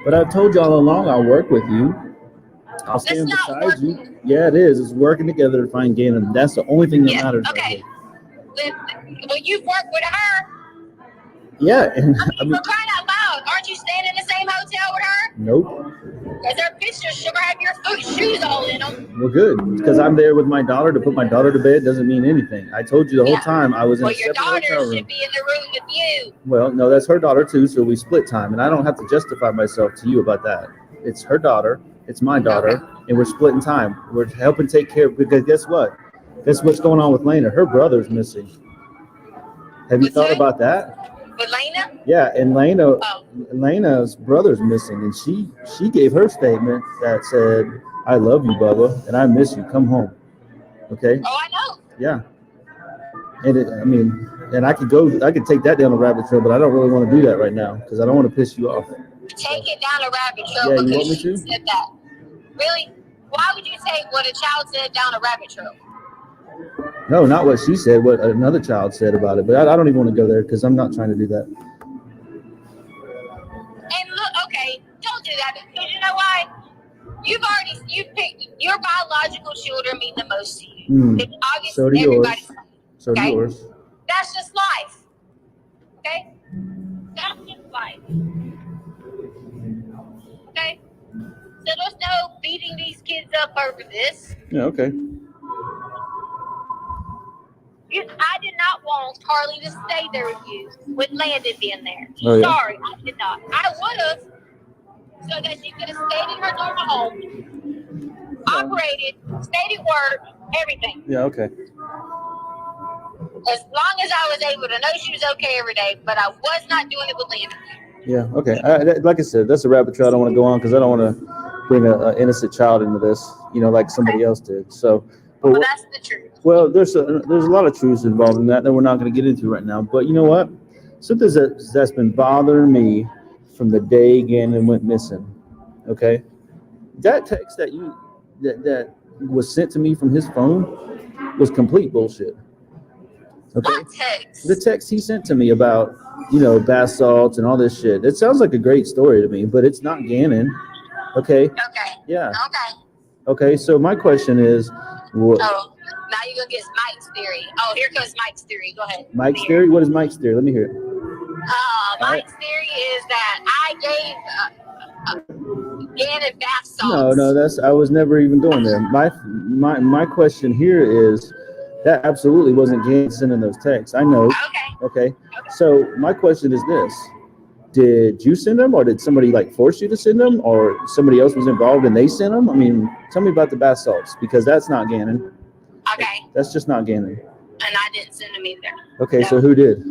But I've told you all along I'll work with you. I'll stand beside you. Yeah, it is. It's working together to find Gannon. That's the only thing that matters. Okay. Well, you've worked with her. Yeah. And, I mean, for crying out loud, aren't you staying in the same hotel with her? Nope. Because her pictures should have your shoes all in them. Well, good. Because I'm there with my daughter to put my daughter to bed doesn't mean anything. I told you the whole time I was in a separate hotel room. Well, your daughter should be in the room with you. Well, no, that's her daughter too, so we split time. And I don't have to justify myself to you about that. It's her daughter. It's my daughter. And we're splitting time. We're helping take care of, because guess what? Guess what's going on with Lena? Her brother's missing. Have you thought about that? With Lena? Yeah, and Lena's brother's missing, and she gave her statement that said, "I love you, Bubba, and I miss you. Come home." Okay. Oh, I know. Yeah. And I could take that down a rabbit trail, but I don't really want to do that right now because I don't want to piss you off. Take it down a rabbit trail. Yeah, you want me to? Said that. Really? Why would you take what a child said down a rabbit trail? No, not what she said, what another child said about it. But I don't even want to go there because I'm not trying to do that. And look, okay, don't do that because you know why? You picked your biological children mean the most to you. It's obvious So do yours. So do okay? yours. That's just life. Okay? That's just life. Okay? So there's no beating these kids up over this. Yeah, okay. I did not want Carly to stay there with you, with Landon being there. Oh, yeah. Sorry, I did not. I would have, so that she could have stayed in her normal home, operated, stayed at work, everything. Yeah, okay. As long as I was able to know she was okay every day, but I was not doing it with Landon. Yeah, okay. Like I said, that's a rabbit trail I don't want to go on because I don't want to bring an innocent child into this, like somebody else did. So, well, that's the truth. Well, there's a lot of truths involved in that we're not going to get into right now. But you know what? Something that's been bothering me from the day Gannon went missing. Okay, that text that was sent to me from his phone was complete bullshit. Okay, what text? The text he sent to me about bath salts and all this shit. It sounds like a great story to me, but it's not Gannon. Okay. Okay. Yeah. Okay. Okay. So my question is, what? Oh. Now you're going to get Mike's theory. Oh, here comes Mike's theory. Go ahead. Mike's theory? What is Mike's theory? Let me hear it. Mike's theory is that I gave Gannon bath salts. No, I was never even going there. My question here is that absolutely wasn't Gannon sending those texts. I know. Okay. So my question is this. Did you send them, or did somebody force you to send them, or somebody else was involved and they sent them? I mean, tell me about the bath salts, because that's not Gannon. Okay. That's just not Gannon. And I didn't send them either. Okay, so who did?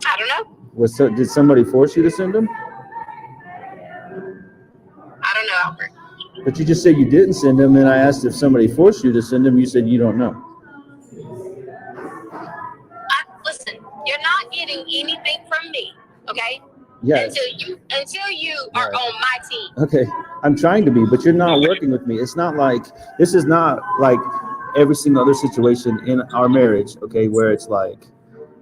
I don't know. Did somebody force you to send them? I don't know, Albert. But you just said you didn't send them, and I asked if somebody forced you to send them. You said you don't know. Listen, you're not getting anything from me, okay? Yeah. Until you are on my team. Okay, I'm trying to be, but you're not working with me. It's not like this is not like every single other situation in our marriage, okay, where it's like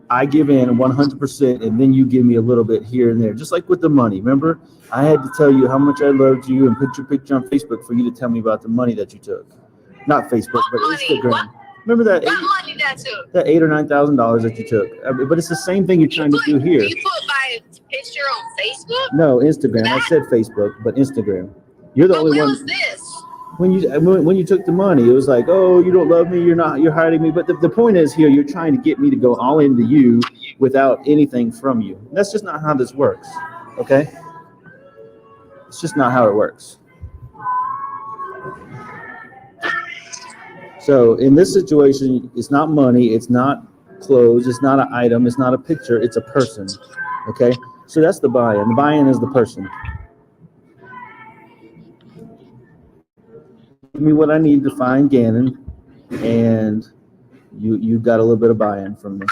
I give in 100% and then you give me a little bit here and there, just like with the money. Remember, I had to tell you how much I loved you and put your picture on Facebook for you to tell me about the money that you took. Not Facebook, but Instagram. What? Remember that? What money that took? That $8,000 or $9,000 that you took. But it's the same thing you're trying to do here. You put my picture on Facebook? No, Instagram. I said Facebook, but Instagram. You're the only one. When was this? When you took the money, it was like, oh, you don't love me. You're hiding me. But the point is here, you're trying to get me to go all into you without anything from you. That's just not how this works. Okay? It's just not how it works. So in this situation, it's not money, it's not clothes, it's not an item, it's not a picture, it's a person. Okay? So that's the buy-in. The buy-in is the person. Give me what I need to find Gannon, and you got a little bit of buy-in from me.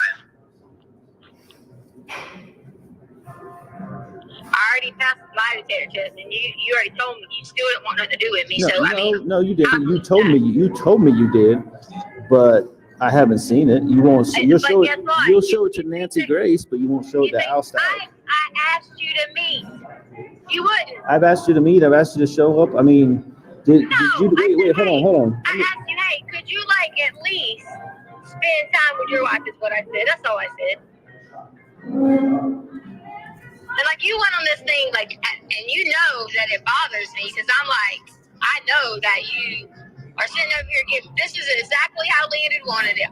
I already passed the lie detector test, and you already told me you still didn't want nothing to do with me. No, you didn't. You told me you did, but I haven't seen it. You won't see. You'll show it. You'll show it to Nancy Grace, but you won't show it to Al Stauch. I asked you to meet. You wouldn't. I've asked you to meet. I've asked you to show up. I mean, did you? Wait, hold on. I asked you, hey, could you at least spend time with your wife? Is what I said. That's all I said. And you went on this thing, and you know that it bothers me because I know that you are sitting over here giving. This is exactly how Landon wanted it.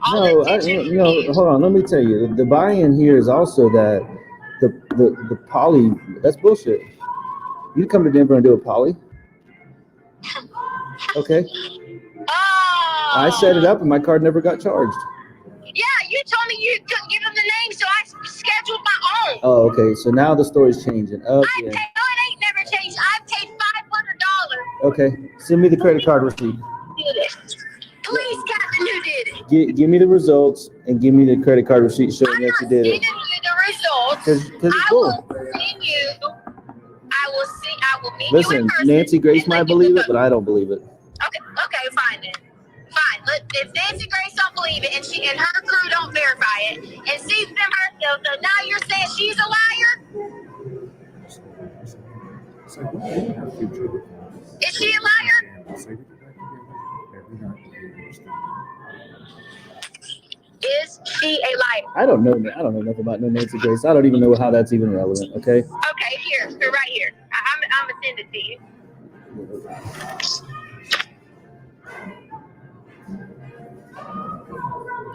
Hold on. Let me tell you, the buy-in here is also that the poly. That's bullshit. You come to Denver and do a poly. Okay. Oh. I set it up and my card never got charged. Yeah, you told me you couldn't give them the name, so I scheduled my own. Oh, okay. So now the story's changing. No, it ain't never changed. I paid $500. Okay. Send me the credit card receipt. Did it. Please, Captain, who did it? Give me the results and give me the credit card receipt showing that you did it. I'm not sending you the results. Because it's cool. I we'll meet you in Listen, person. Nancy Grace and might let you believe vote. it, but I don't believe it. Okay, fine then. Fine. If Nancy Grace don't believe it and she and her crew don't verify it and sees them herself, so now you're saying she's a liar? It's like, what is our future with that? Is she a liar? And say we get back together every night to do this thing. Is she a liar? I don't know nothing about no Nancy Grace. I don't even know how that's even relevant. Okay. Okay, here, right here. I'm gonna send it to you.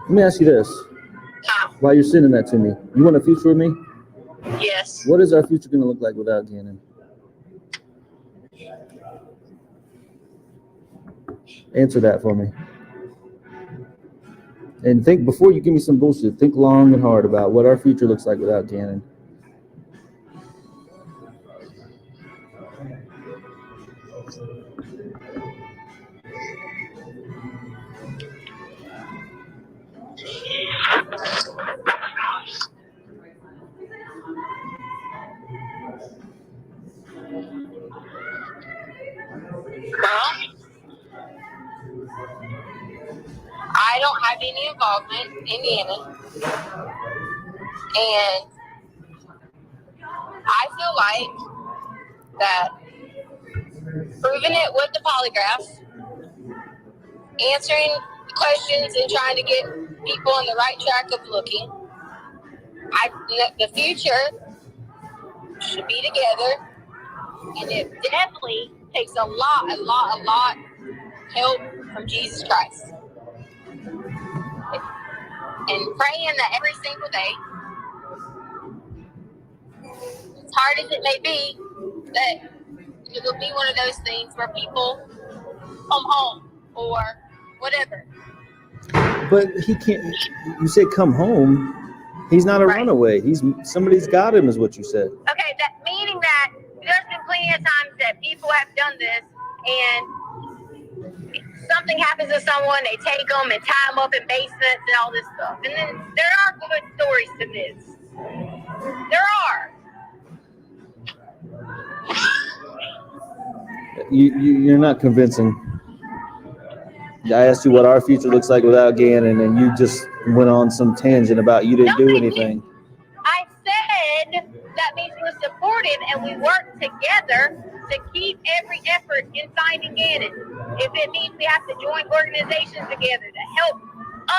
Let me ask you this: while you're sending that to me, you want a future with me? Yes. What is our future going to look like without Gannon? Answer that for me. And think, before you give me some bullshit, think long and hard about what our future looks like without Gannon. Well, I don't have any involvement in Gannon. And I feel like that proving it with the polygraph, answering questions and trying to get people on the right track of looking, the future should be together. And it definitely takes a lot help from Jesus Christ. And praying that every single day, as hard as it may be, that it will be one of those things where people come home or whatever. But he can't. You said come home. He's not a runaway. Somebody's got him, is what you said. Okay, that meaning that there's been plenty of times that people have done this, and something happens to someone, they take them and tie them up in basements and all this stuff. And then there are good stories to this. There are. You're not convincing. I asked you what our future looks like without Gannon, and you just went on some tangent about you didn't do anything. I said that means we're supported and we work together to keep every effort in finding Gannon. If it means we have to join organizations together to help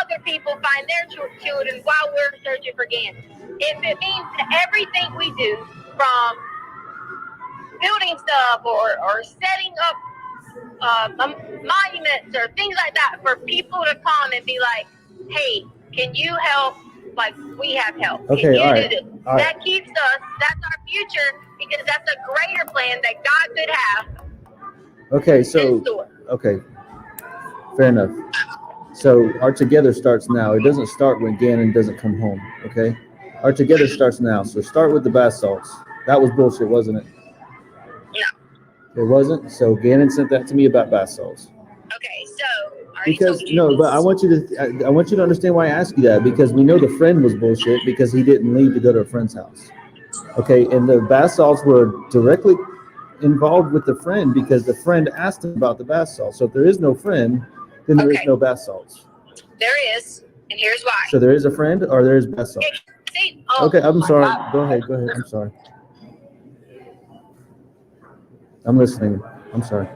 other people find their children while we're searching for Gannon. If it means that everything we do, from building stuff or setting up monuments or things like that, for people to come and be like, hey, can you help? Like, we have help. Okay, all right. That keeps us, that's our future, because that's a greater plan that God could have. Okay, so, okay, fair enough. So our together starts now. It doesn't start when Gannon doesn't come home, okay? Our together starts now. So start with the bath salts. That was bullshit, wasn't it? No. It wasn't? So Gannon sent that to me about bath salts. Okay, so but I want you to understand why I asked you that, because we know the friend was bullshit because he didn't leave to go to a friend's house. Okay, and the bath salts were directly involved with the friend because the friend asked him about the bath salts. So if there is no friend, then there is no bath salts. There is, and here's why. So there is a friend or there is bath salts? Okay, I'm sorry. Go ahead. I'm sorry. I'm listening. I'm sorry.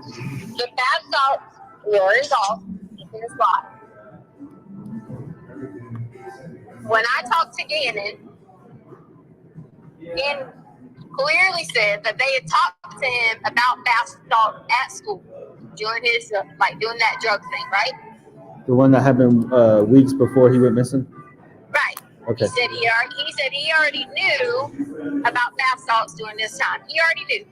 The bath salts were involved, and here's why. When I talked to Gannon clearly said that they had talked to him about bath salts at school during his, doing that drug thing, right? The one that happened weeks before he went missing? Right. Okay. He said he already knew about bath salts during this time. He already knew.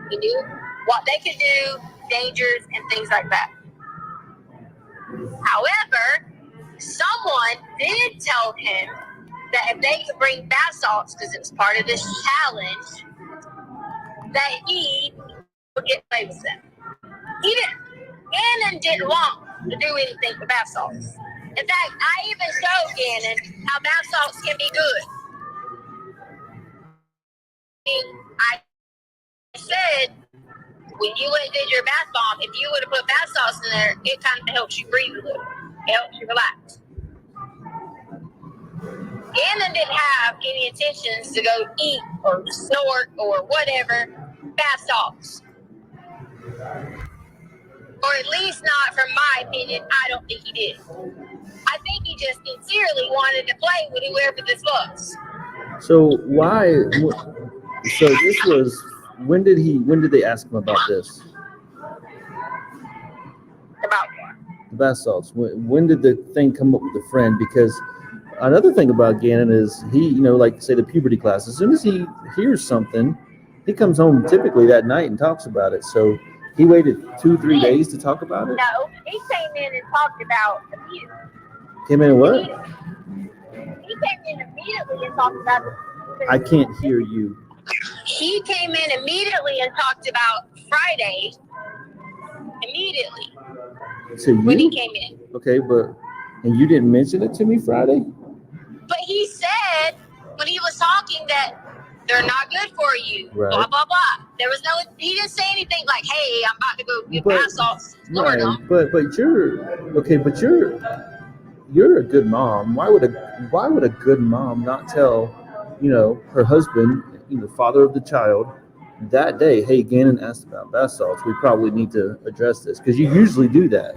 He knew what they could do, dangers, and things like that. However, someone did tell him that if they could bring bath salts, because it was part of this challenge, that he would get away with them. Gannon didn't want to do anything with bath salts. In fact, I even showed Gannon how bath salts can be good. I when you went and did your bath bomb, if you would have put bath salts in there, it kind of helps you breathe a little. It helps you relax. Gannon didn't have any intentions to go eat or snort or whatever bath salts. Or at least not from my opinion, I don't think he did. I think he just sincerely wanted to play with whoever this was. So why? So this was when did they ask him about this? About what? The bath salts. When did the thing come up with the friend? Because another thing about Gannon is he, like say the puberty class. As soon as he hears something, he comes home typically that night and talks about it. So he waited 2-3 days to talk about it. No, he came in and talked about abuse. Came in and what? He came in immediately and talked about it. I can't hear you. He came in immediately and talked about Friday. Immediately. To When he you? came in. Okay, and you didn't mention it to me Friday? But he said when he was talking that they're not good for you. Right. Blah blah blah. There was he didn't say anything like, "Hey, I'm about to go get bath salts." Right, but you're a good mom. Why would a good mom not tell, her husband, father of the child, that day, hey, Gannon asked about bath salts. We probably need to address this because you usually do that.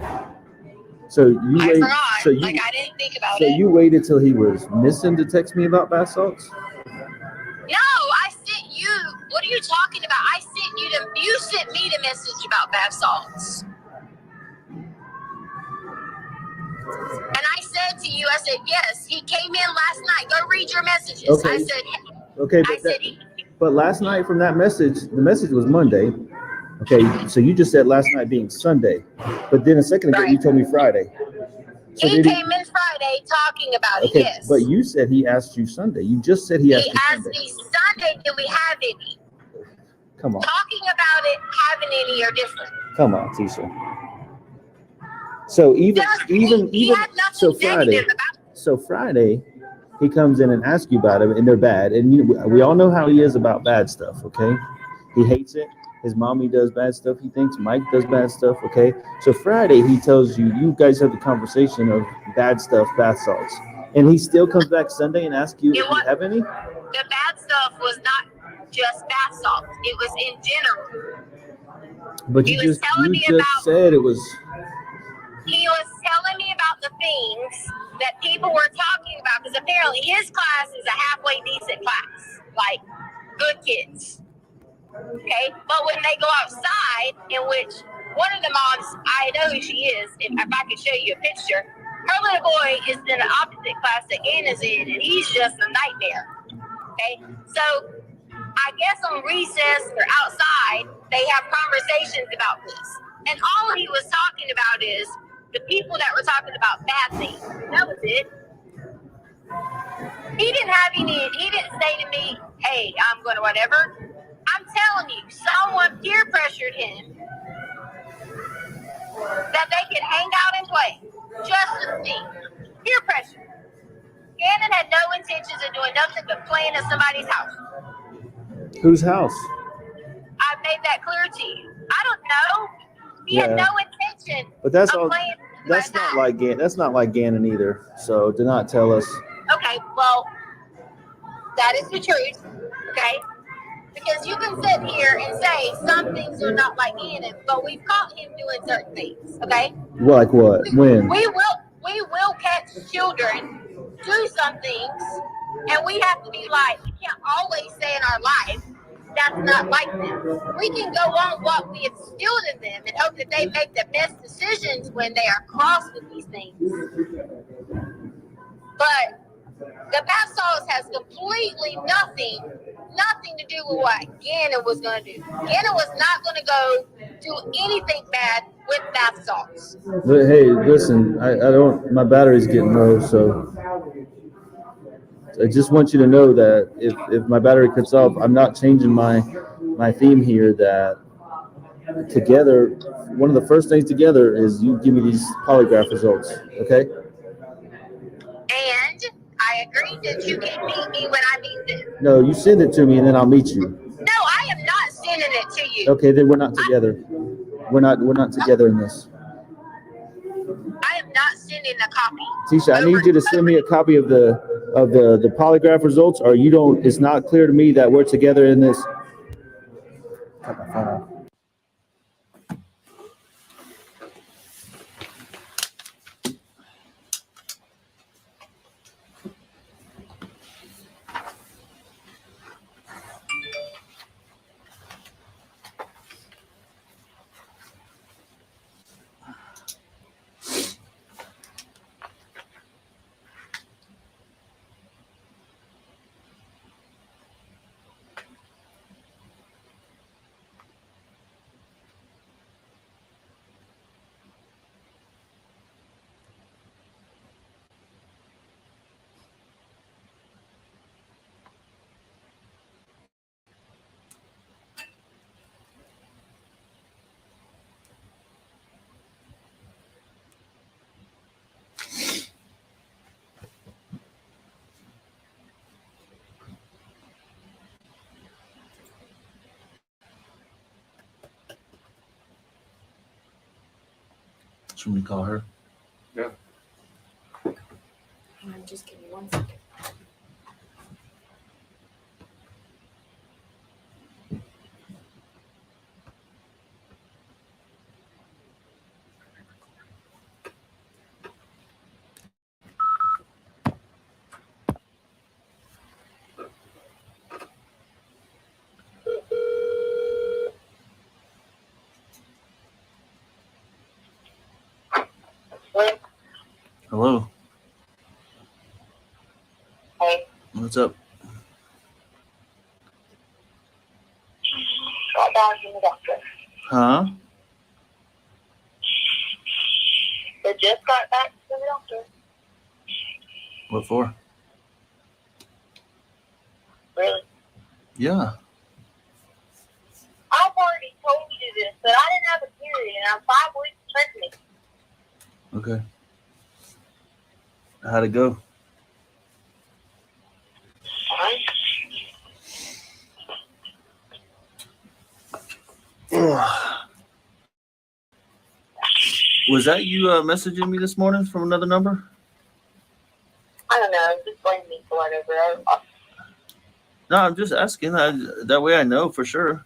So you I wait. forgot. So I didn't think about so it. you waited till he was missing to text me about bath salts? No, I sent you. What are you talking about? I sent you you sent me the message about bath salts. And I said to you, I said, yes, he came in last night. Go read your messages. Okay. I said, Okay, but last night from that message, the message was Monday. Okay, so you just said last night being Sunday, but then a second ago you told me Friday. So he came in Friday talking about it, yes. But you said he asked you Sunday. You just said he asked you Sunday. He asked me Sunday, did we have any? Come on. Talking about it, having any are different. Come on, Tisha. So even so Friday, he comes in and asks you about it, and they're bad. And we all know how he is about bad stuff, okay? He hates it. His mommy does bad stuff, he thinks. Mike does bad stuff, okay? So Friday, he tells you guys have the conversation of bad stuff, bath salts. And he still comes back Sunday and asks you if you have any? The bad stuff was not just bath salts. It was in general. But you just said it was... He was telling me about the things that people were talking about, because apparently his class is a halfway decent class, like good kids. Okay, but when they go outside, in which one of the moms, I know who she is, if I could show you a picture, her little boy is in the opposite class that Anna's in, and he's just a nightmare. Okay, so I guess on recess or outside, they have conversations about this. And all he was talking about is the people that were talking about bad things. That was it. He didn't say to me, hey, I'm going to whatever. I'm telling you, someone peer pressured him that they could hang out and play. Just to see. Peer pressure. Gannon had no intentions of doing nothing but playing at somebody's house. Whose house? I made that clear to you. I don't know. He had no intention. But that's of all. Playing That's not like Gannon. That's not like Gannon either. So do not tell us. Okay, well, that is the truth. Okay, because you can sit here and say some things are not like Gannon, but we've caught him doing certain things. Okay. Like what? When? We will catch children do some things, and we have to be like, we can't always say in our life that's not like them. We can go on what we instilled in them and hope that they make the best decisions when they are crossed with these things. But the bath salts has completely nothing to do with what Gannon was going to do. Gannon was not going to go do anything bad with bath salts. But hey, listen, I don't. My battery's getting low, so I just want you to know that if my battery cuts off, I'm not changing my theme here. That together, one of the first things together is you give me these polygraph results, okay? And I agree that you can meet me when I meet them. No, you send it to me and then I'll meet you. No, I am not sending it to you. Okay, then we're not together. We're not together in this. I am not sending a copy. Tisha, I need you to send me a copy of the polygraph results, or you don't. It's not clear to me that we're together in this. Cut my phone off. Should we call her? Hang on, just give me 1 second. Hello. Hey. What's up? Got down from the doctor. Huh? They just got back from the doctor. What for? Really? Yeah. I've already told you this, but I didn't have a period, and I'm 5 weeks pregnant. Okay. How'd it go? Fine. Was that you messaging me this morning from another number? I don't know. Just blame me for whatever. No, I'm just asking. That way I know for sure.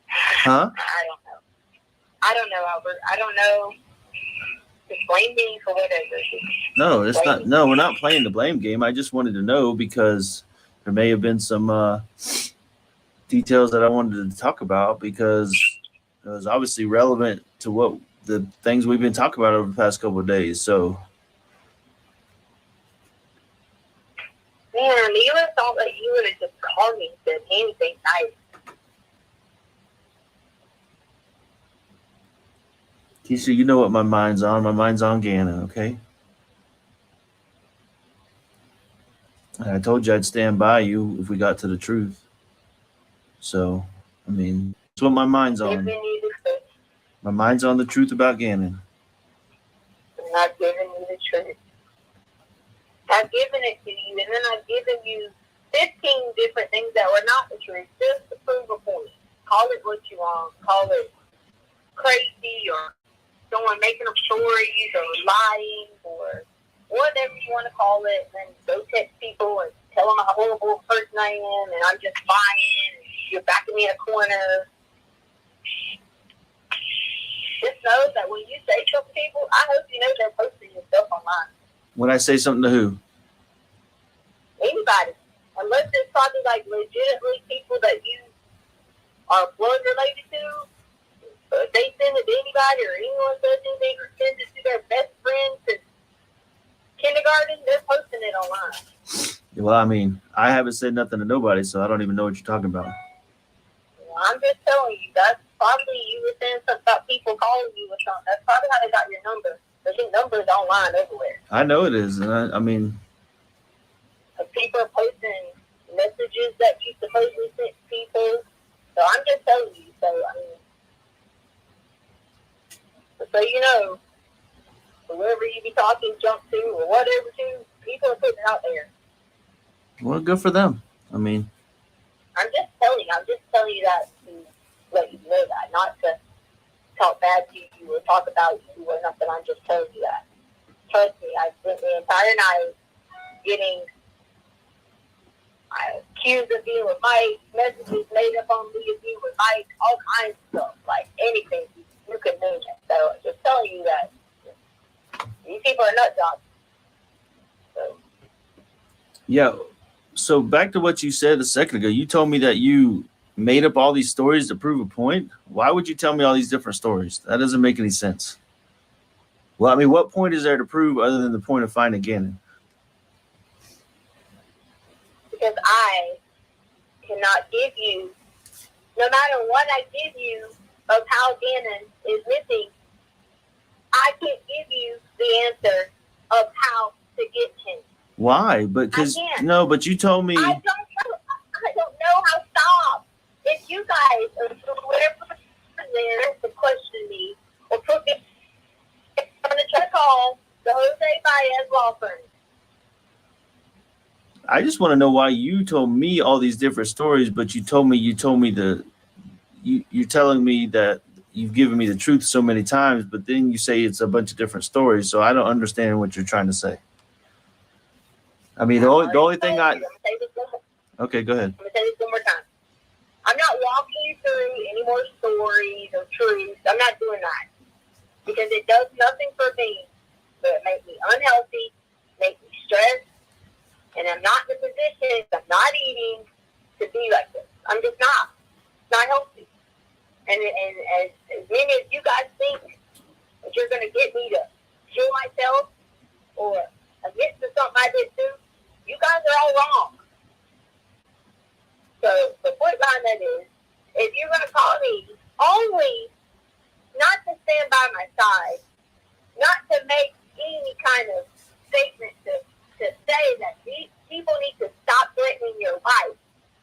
Huh? I don't know, Albert. I don't know. Just blame me for whatever. No, it's not. No, we're not playing the blame game. I just wanted to know because there may have been some details that I wanted to talk about because it was obviously relevant to what the things we've been talking about over the past couple of days. So, Man, you would have thought that you would have just called me and said anything nice. Keisha, you know what my mind's on. My mind's on Gannon, okay? And I told you I'd stand by you if we got to the truth. So, I mean, that's what my mind's on. Giving you the truth. My mind's on the truth about Gannon. I'm not giving you the truth. I've given it to you, and then I've given you 15 different things that were not the truth just to prove a point. Call it what you want. Call it crazy or someone making up stories or lying or whatever you want to call it. And then go text people and tell them how horrible a person I am and I'm just lying and you're backing me in a corner. Just know that when you say something to people, I hope you know they're posting your stuff online. When I say something to who? Anybody. Unless it's probably like legitimately people that you are blood related to. If they send it to anybody or anyone says anything or sends it to their best friend since kindergarten, they're posting it online. Well, I mean, I haven't said nothing to nobody, so I don't even know what you're talking about. Well, I'm just telling you, that's probably you were saying something about people calling you or something. That's probably how they got your number. Because your number is online everywhere. I know it is, and I mean... People are posting messages that you supposedly sent to people. So I'm just telling you. So, I mean... So you know, whoever you be talking junk to or whatever to, people are putting it out there. Well, good for them. I mean... I'm just telling you, I'm just telling you that to let you know that, not to talk bad to you or talk about you or nothing. I'm just telling you that. Trust me, I spent the entire night getting accused of being with Mike, messages made up on me of being with Mike, all kinds of stuff, like anything you could name it. So just telling you that these people are nut jobs. So. Yeah. So back to what you said a second ago, you told me that you made up all these stories to prove a point. Why would you tell me all these different stories? That doesn't make any sense. Well, I mean, what point is there to prove other than the point of finding Gannon? Because I cannot give you, no matter what I give you of how Gannon is missing, I can't give you the answer of how to get him. Why? Because but you told me. I don't know how. Stop. If you guys or whoever there to question me or put me, I'm gonna try to call the Jose Baez law firm. I just want to know why you told me all these different stories, but you're telling me that you've given me the truth so many times, but then you say it's a bunch of different stories. So I don't understand what you're trying to say. I mean, the only thing okay, go ahead. I'm gonna say this one more time. I'm not walking you through any more stories or truths. I'm not doing that because it does nothing for me but make me unhealthy, make me stressed. And I'm not in the position, I'm not eating to be like this. I'm just not. It's not healthy. And as many as you guys think that you're going to get me to kill myself or admit to something I did too, you guys are all wrong. So the point behind that is, if you're going to call me only not to stand by my side, not to make any kind of statement to say that these people need to stop threatening your life.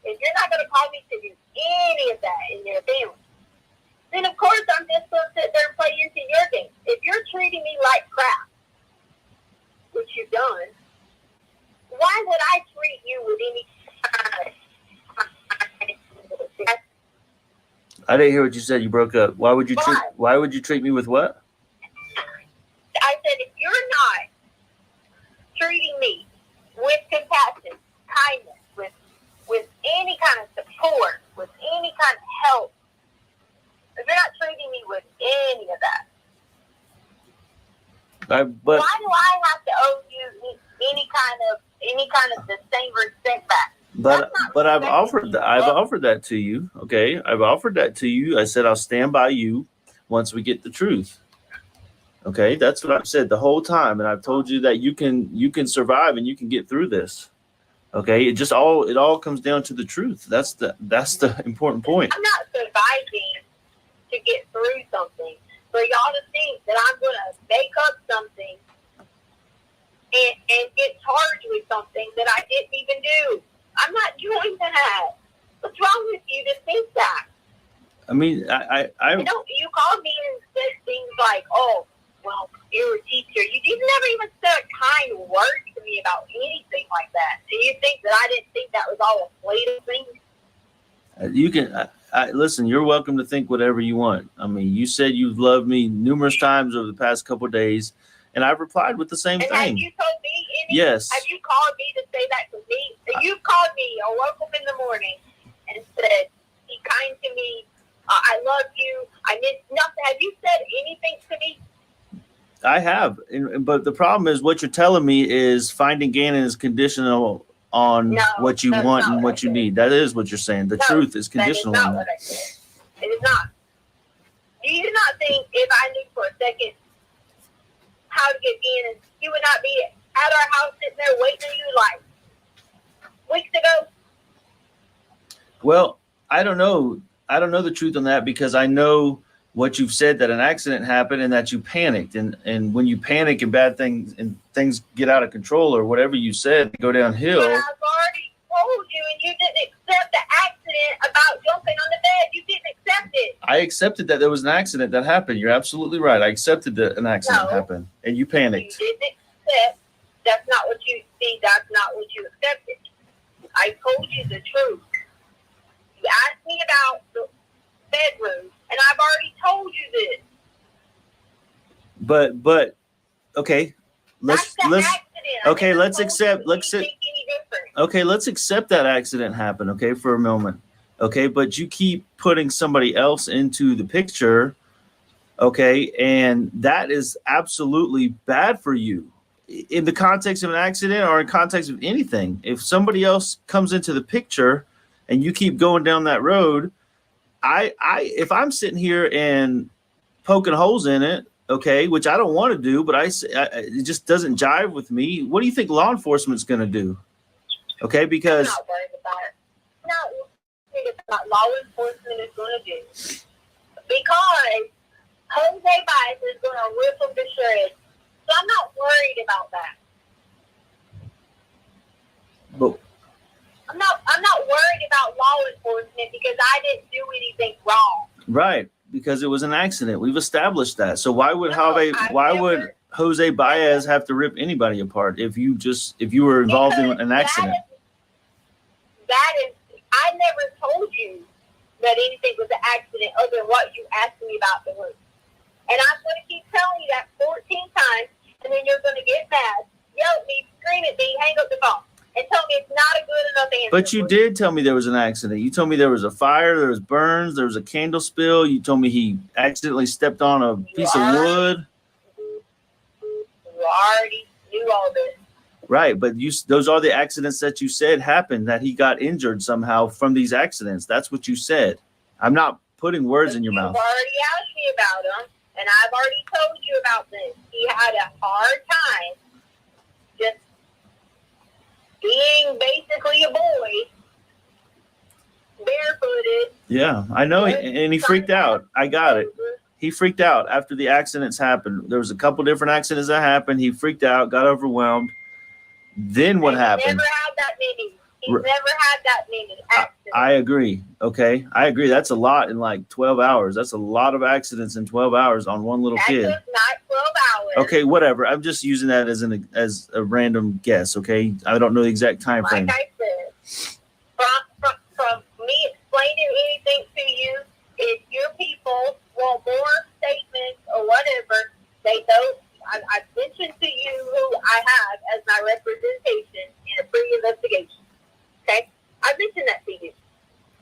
If you're not going to call me to do any of that in your family, then of course I'm just going to sit there and play into your game. If you're treating me like crap, which you've done, why would I treat you with any kind of... I didn't hear what you said. You broke up. Why would you treat me with what? I said if you're not treating me with compassion, kindness, with any kind of support, with any kind of help, if you're not treating me with any of that, why do I have to owe you any kind of the same respect back? But I've offered that to you. Okay, I've offered that to you. I said I'll stand by you once we get the truth. Okay, that's what I've said the whole time, and I've told you that you can survive and you can get through this. Okay, it all comes down to the truth. That's the important point. I'm not surviving to get through something. For y'all to think that I'm going to make up something and get charged with something that I didn't even do. I'm not doing that. What's wrong with you to think that? I mean, I you called me and said things like, "Oh, well, you're a teacher." You never even said a kind word to me about anything like that. Do you think that I didn't think that was all a flative thing? You can listen. You're welcome to think whatever you want. I mean, you said you've loved me numerous times over the past couple of days, and I've replied with the same thing. Have you told me Yes. Have you called me to say that to me? You called me. I woke up in the morning and said, "Be kind to me. I love you. I miss nothing." Have you said anything to me? I have, but the problem is what you're telling me is finding Gannon is conditional on what you want and what you need. That is what you're saying. The truth is conditional on that. That is not what I said. It is not. Do you not think if I knew for a second how to get Gannon, you would not be at our house sitting there waiting on you like weeks ago? Well, I don't know. I don't know the truth on that because I know what you've said, that an accident happened and that you panicked. And when you panic and bad things and things get out of control or whatever you said, go downhill. But I've already told you and you didn't accept the accident about jumping on the bed. You didn't accept it. I accepted that there was an accident that happened. You're absolutely right. I accepted that an accident happened and you panicked. You didn't accept. That's not what you see. That's not what you accepted. I told you the truth. You asked asked me about the bedroom, and I've already told you this. But okay, That's the let's accident. okay, let's Told accept you let's anything any different. okay, let's accept that accident happened, okay, for a moment. Okay, but you keep putting somebody else into the picture, okay, and that is absolutely bad for you in the context of an accident or in context of anything. If somebody else comes into the picture and you keep going down that road, I if I'm sitting here and poking holes in it, okay, which I don't want to do, but it just doesn't jive with me. What do you think law enforcement's going to do? Okay, because I'm not worried about it. Not worried about what law enforcement is going to do, because Jose Baez is going to rip them to shreds. So I'm not worried about that. but I'm not worried about law enforcement because I didn't do anything wrong. right, because it was an accident. We've established that. So why would Jose Baez have to rip anybody apart if you were involved in an accident? That is, I never told you that anything was an accident other than what you asked me about the roof. And I'm going to keep telling you that 14 times, and then you're going to get mad, yell at me, scream at me, hang up the phone, and tell me it's not a good enough answer. But you did tell me there was an accident. You told me there was a fire, there was burns, there was a candle spill. You told me he accidentally stepped on a piece of wood. You already knew all this. Right, but those are the accidents that you said happened, that he got injured somehow from these accidents. That's what you said. I'm not putting words in your mouth. You've already asked me about him, and I've already told you about this. He had a hard time just being basically a boy, barefooted. Yeah, I know, and he freaked out. I got it. He freaked out after the accidents happened. There was a couple different accidents that happened. He freaked out, got overwhelmed. Then what happened? Never had that many. He's never had that many accidents. I agree. Okay, I agree. That's a lot in like 12 hours. That's a lot of accidents in 12 hours on one little kid. That's not 12 hours. Okay, whatever. I'm just using that as a random guess. Okay, I don't know the exact time frame. Like I said, from me explaining anything to you, if your people want more statements or whatever, they don't. I mentioned to you who I have as my representation in a pre-investigation. Okay? I mentioned that to you.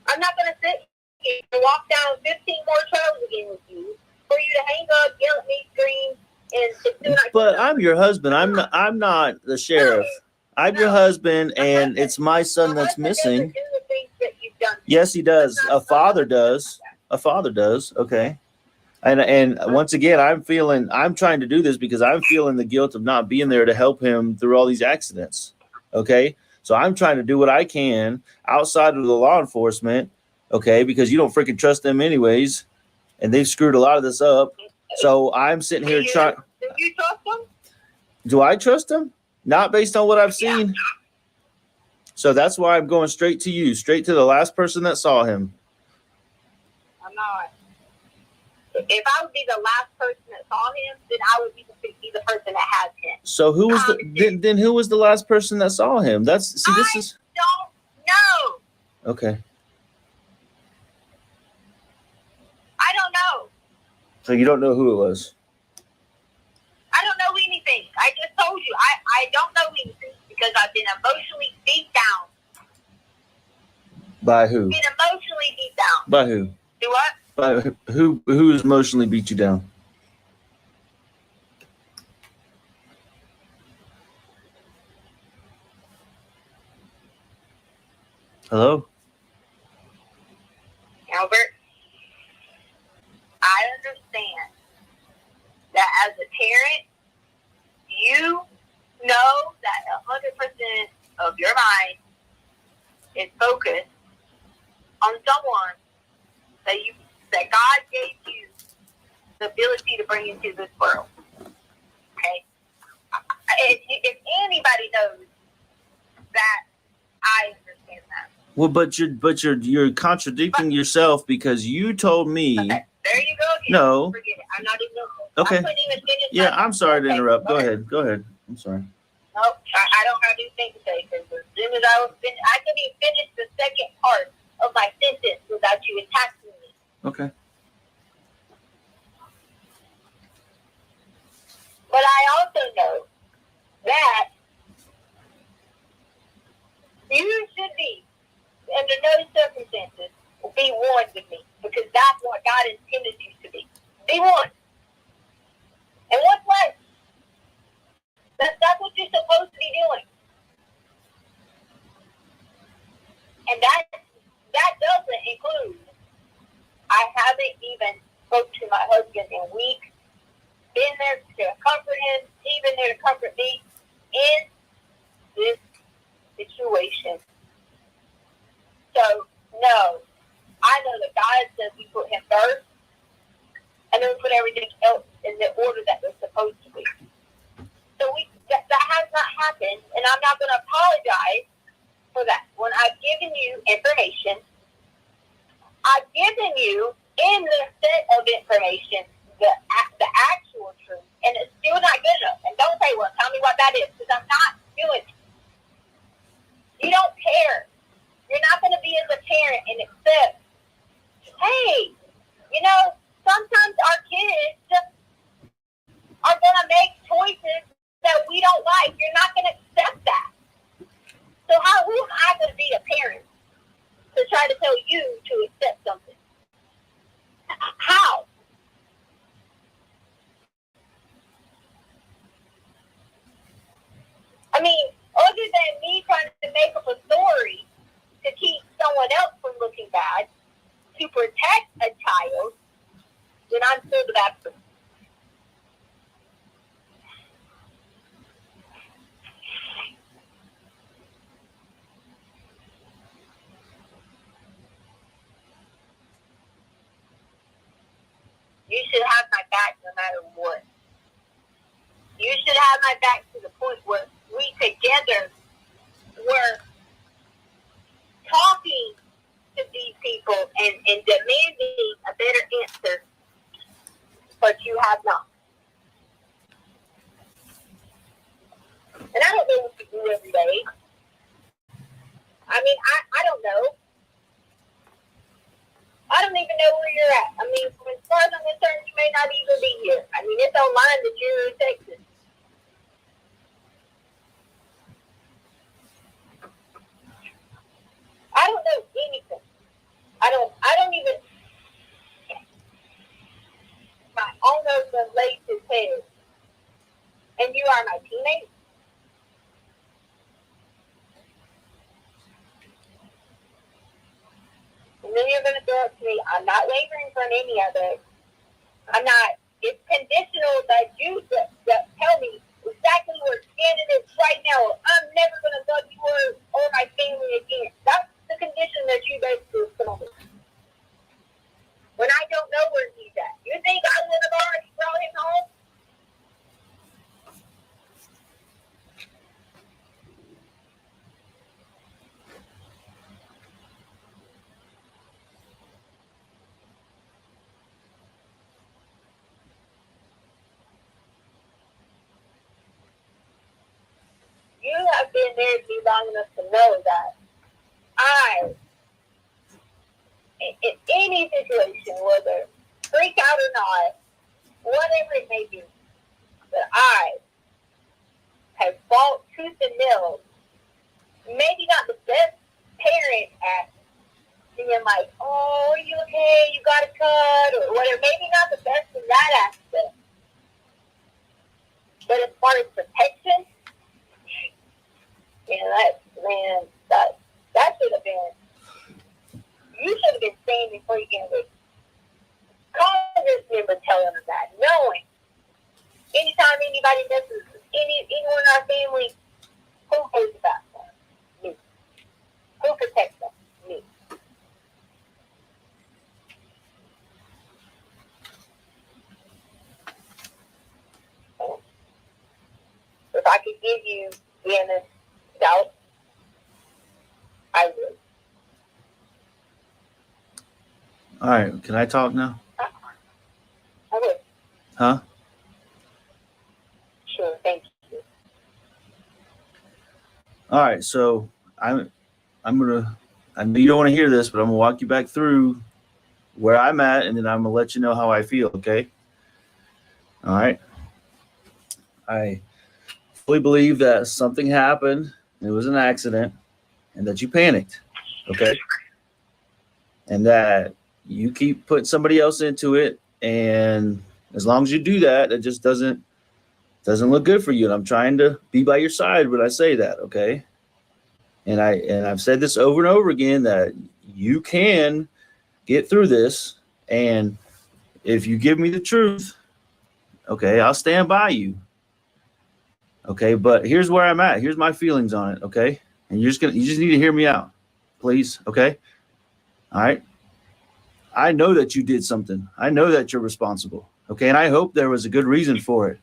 I'm not going to sit here and walk down 15 more trails again with you for you to hang up, yell at me, scream, and do not. But I'm your husband. I'm not the sheriff. I'm your husband, and it's my son that's missing. Yes, he does. A father does. A father does. Okay. And once again, I'm trying to do this because I'm feeling the guilt of not being there to help him through all these accidents. Okay. So I'm trying to do what I can outside of the law enforcement. Okay. Because you don't freaking trust them anyways. And they've screwed a lot of this up. So I'm sitting here trying. Do you trust them? Do I trust them? Not based on what I've seen. Yeah. So that's why I'm going straight to you, straight to the last person that saw him. I'm not. If I would be the last person that saw him, then I would be the person that has him. So who was then who was the last person that saw him? I don't know. Okay. I don't know. So you don't know who it was? I don't know anything. I just told you. I don't know anything because I've been emotionally beat down. By who? Been emotionally beat down. By who? Do what? By who emotionally beat you down? Hello? Albert, I understand that as a parent, you know that 100% of your mind is focused on someone that God gave you the ability to bring into this world. Okay? If anybody knows that, I understand that. Well, but you're contradicting yourself because you told me. Okay. There you go again. No. Forget it. I'm not even. Okay. I couldn't even finish. Yeah, I'm sorry to interrupt. Go ahead. I'm sorry. Nope, I don't have anything to say because as soon as I couldn't even finish the second part of my sentence because I one with me, because that's what God intended you to be. Be one. And what's less? That's what you're supposed to be doing. And that doesn't include, I haven't even spoke to my husband in weeks, been there to comfort him, he's been there to comfort me in this situation. So, no, I know that God says we put him first, and then we put everything else in the order that they're supposed to be. So that has not happened, and I'm not going to apologize for that. When I've given you information, I've given you in the set of information the actual truth, and it's still not good enough. And don't say, well, tell me what that is, because I'm not doing it. You don't care. You're not going to be as a parent and accept, hey, sometimes our kids are going to make choices that we don't like. You're not going to accept that. So who am I going to be a parent to try to tell you to accept something? How? I mean, other than me trying to make up a story to keep someone else from looking bad, to protect a child, then I'm still the bad person. You should have my back no matter what. You should have my back to the point where we together were talking to these people and demanding a better answer, but you have not. And I don't know what you do every day. I mean, I don't know. I don't even know where you're at. I mean, as far as I'm concerned, you may not even be here. I mean, it's online that you're in Texas. I don't know anything. I don't even. My own husband laid his head, and you are my teammate. And then you're going to throw it to me. I'm not wavering from any of it. I'm not. It's conditional that you that tell me exactly where standing is right now. I'm never going to love you or my family again. That's the condition that you basically put on me. When I don't know where he's at. You think I would have already brought him home? You have been there too long enough to know that in any situation, whether freak out or not, whatever it may be, that I have fought tooth and nail. Maybe not the best parent at being like, oh, are you okay? You got a cut or whatever. Maybe not the best in that aspect. But as far as protection, that should have been. You should have been standing before you get away. Congress member telling them that, knowing anytime anybody messes with anyone in our family, who goes back for them? Me. Who protects them? Me. If I could give you Deanna's doubt, I would. All right, can I talk now? I would. Huh? Sure, thank you. All right, so I'm gonna. I know you don't want to hear this, but I'm gonna walk you back through where I'm at, and then I'm gonna let you know how I feel. Okay? All right. I fully believe that something happened. It was an accident, and that you panicked. Okay. and that you keep putting somebody else into it. And as long as you do that, it just doesn't look good for you. And I'm trying to be by your side when I say that, okay? And I've said this over and over again that you can get through this, and if you give me the truth, okay, I'll stand by you. Okay, but here's where I'm at. Here's my feelings on it, okay? And you just need to hear me out, please, okay? All right. I know that you did something. I know that you're responsible, okay? And I hope there was a good reason for it.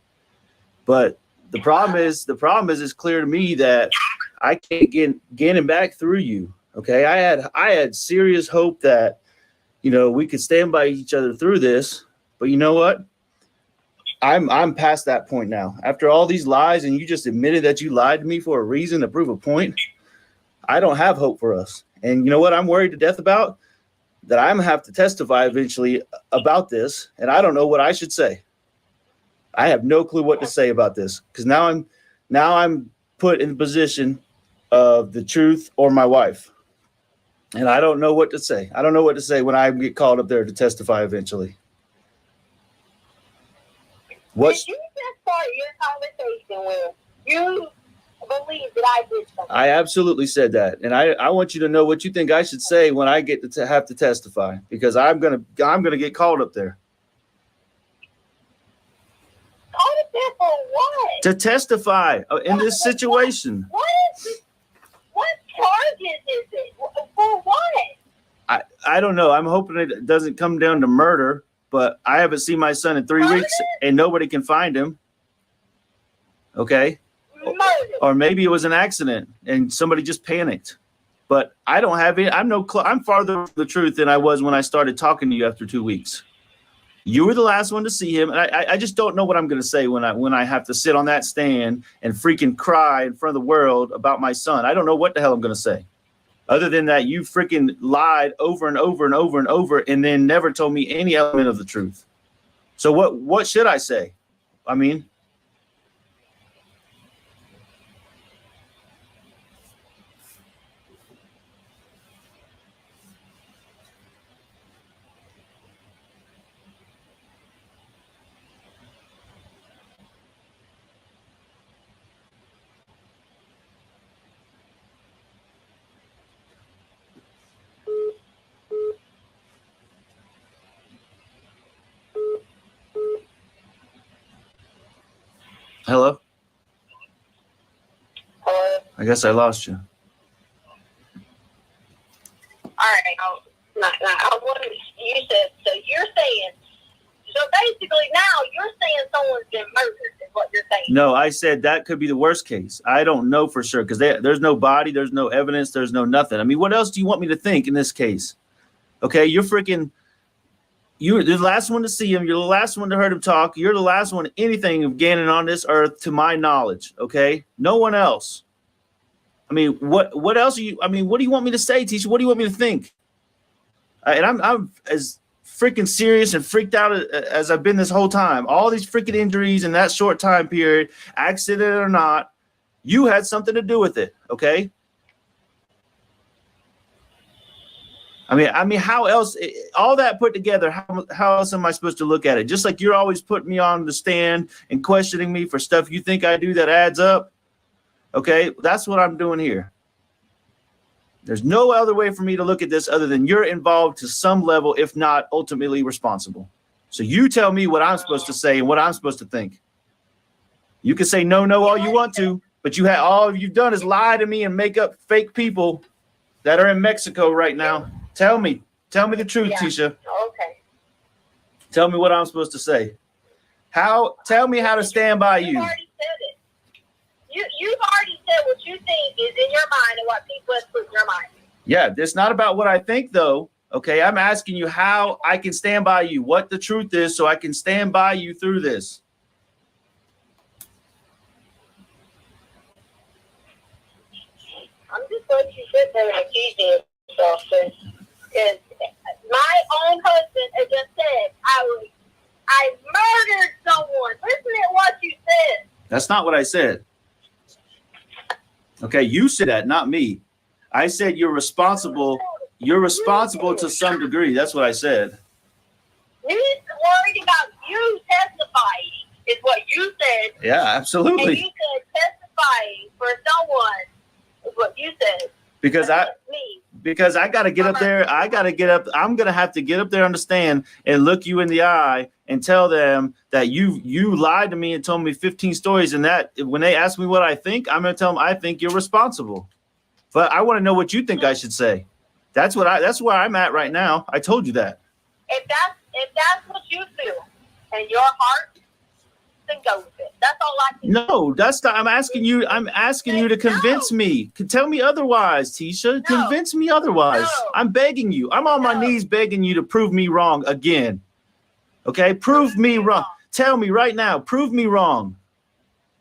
But the problem is it's clear to me that I can't get him back through you, okay? I had serious hope that, you know, we could stand by each other through this, but you know what? I'm past that point now. After all these lies, and you just admitted that you lied to me for a reason to prove a point, I don't have hope for us. And you know what I'm worried to death about? That I'm gonna have to testify eventually about this, and I don't know what I should say. I have no clue what to say about this, because now I'm put in the position of the truth or my wife. And I don't know what to say. I don't know what to say when I get called up there to testify eventually. Did you just start your conversation with you believe that I did something? I absolutely said that, and I want you to know what you think I should say when I get to have to testify, because I'm gonna get called up there. Called up there for what? To testify in this situation. What charges is it? For what? I don't know. I'm hoping it doesn't come down to murder, but I haven't seen my son in 3 weeks, and nobody can find him. Okay. Murder. Or maybe it was an accident and somebody just panicked. But I don't have any. I'm farther from the truth than I was when I started talking to you after 2 weeks. You were the last one to see him, and I just don't know what I'm going to say when I have to sit on that stand and freaking cry in front of the world about my son. I don't know what the hell I'm going to say, other than that you freaking lied over and over and over and over, and then never told me any element of the truth. So what should I say? I mean. Hello? Hello? I guess I lost you. All right. I wanted, you said, so you're saying, so basically now you're saying someone's been murdered is what you're saying. No, I said that could be the worst case. I don't know for sure, because there's no body, there's no evidence, there's no nothing. I mean, what else do you want me to think in this case? Okay, you're the last one to see him. You're the last one to hear him talk. You're the last one anything of Gannon on this earth, to my knowledge. Okay, no one else. I mean, what else are you? I mean, what do you want me to say, teacher? What do you want me to think? And I'm as freaking serious and freaked out as I've been this whole time. All these freaking injuries in that short time period, accident or not, you had something to do with it. Okay. I mean, how else? All that put together, how else am I supposed to look at it? Just like you're always putting me on the stand and questioning me for stuff you think I do that adds up. Okay, that's what I'm doing here. There's no other way for me to look at this other than you're involved to some level, if not ultimately responsible. So you tell me what I'm supposed to say and what I'm supposed to think. You can say no all you want to, but all you've done is lie to me and make up fake people that are in Mexico right now. Tell me the truth, Tisha. Okay. Tell me what I'm supposed to say. Tell me how to stand by you. You've already said it. You've already said what you think is in your mind and what people have put in your mind. Yeah, it's not about what I think, though. Okay, I'm asking you how I can stand by you, what the truth is, so I can stand by you through this. I'm just going to sit there and accuse yourself, because my own husband has just said I murdered someone. Listen to what you said. That's not what I said. Okay, you said that, not me. I said you're responsible You're responsible to some degree. That's what I said. He's worried about you testifying, is what you said. Yeah, And absolutely. you said testifying for someone is what you said. Because I Me. got to get up there. I got to get up. I'm going to have to get up there on the stand and look you in the eye and tell them that you lied to me and told me 15 stories. And that when they ask me what I think, I'm going to tell them I think you're responsible. But I want to know what you think I should say. That's where I'm at right now. I told you that. If that's what you feel in your heart, then go with it. That's all I can do. No, that's not. I'm asking you to convince me. Tell me otherwise, Tisha. No. Convince me otherwise. No. I'm begging you. I'm on my knees begging you to prove me wrong again. Okay? Prove me wrong. Tell me right now. Prove me wrong.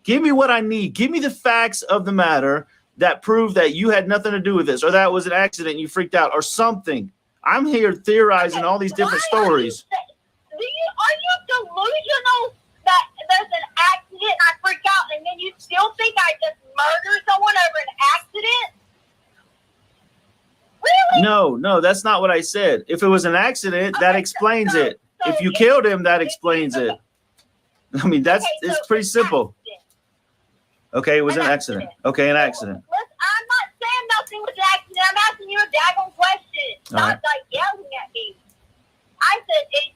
Give me what I need. Give me the facts of the matter that prove that you had nothing to do with this, or that was an accident and you freaked out, or something. I'm here theorizing all these different stories. Are you delusional that there's an accident and I freak out and then you still think I just murdered someone over an accident? Really? No, that's not what I said. If it was an accident, that explains it. If you killed him, that explains it. I mean, it's pretty simple. Okay, it was an accident. Okay, an accident. Listen, I'm not saying nothing was an accident. I'm asking you a daggone question. Not like yelling at me. I said, if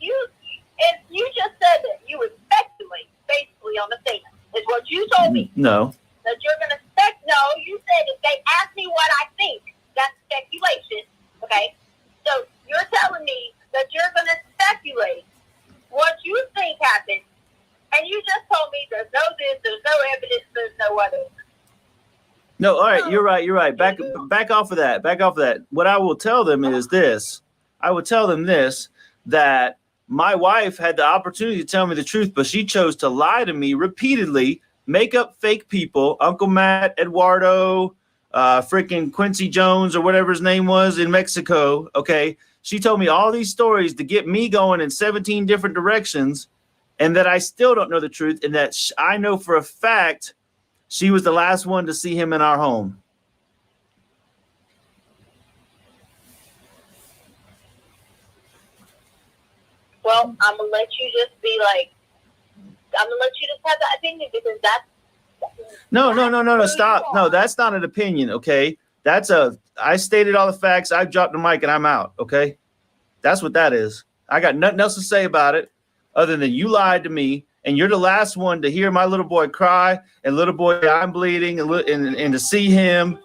you just said that you would speculate basically on the statement, is what you told me. No. That you're going to no, you said if they ask me what I think, that's speculation. Okay? So you're telling me that you're going to speculate what you think happened. And you just told me there's no this, there's no evidence, there's no other. No, all right, you're right. Back off of that. What I will tell them is this. I will tell them this, that my wife had the opportunity to tell me the truth, but she chose to lie to me repeatedly, make up fake people, Uncle Matt, Eduardo, freaking Quincy Jones, or whatever his name was in Mexico, okay? She told me all these stories to get me going in 17 different directions, and that I still don't know the truth, and that I know for a fact she was the last one to see him in our home. Well, I'm going to let you just be like, I'm going to let you just have that opinion because that's. No, stop. No, that's not an opinion, okay? I stated all the facts. I dropped the mic and I'm out, okay? That's what that is. I got nothing else to say about it other than you lied to me, and you're the last one to hear my little boy cry, and little boy, I'm bleeding, and to see him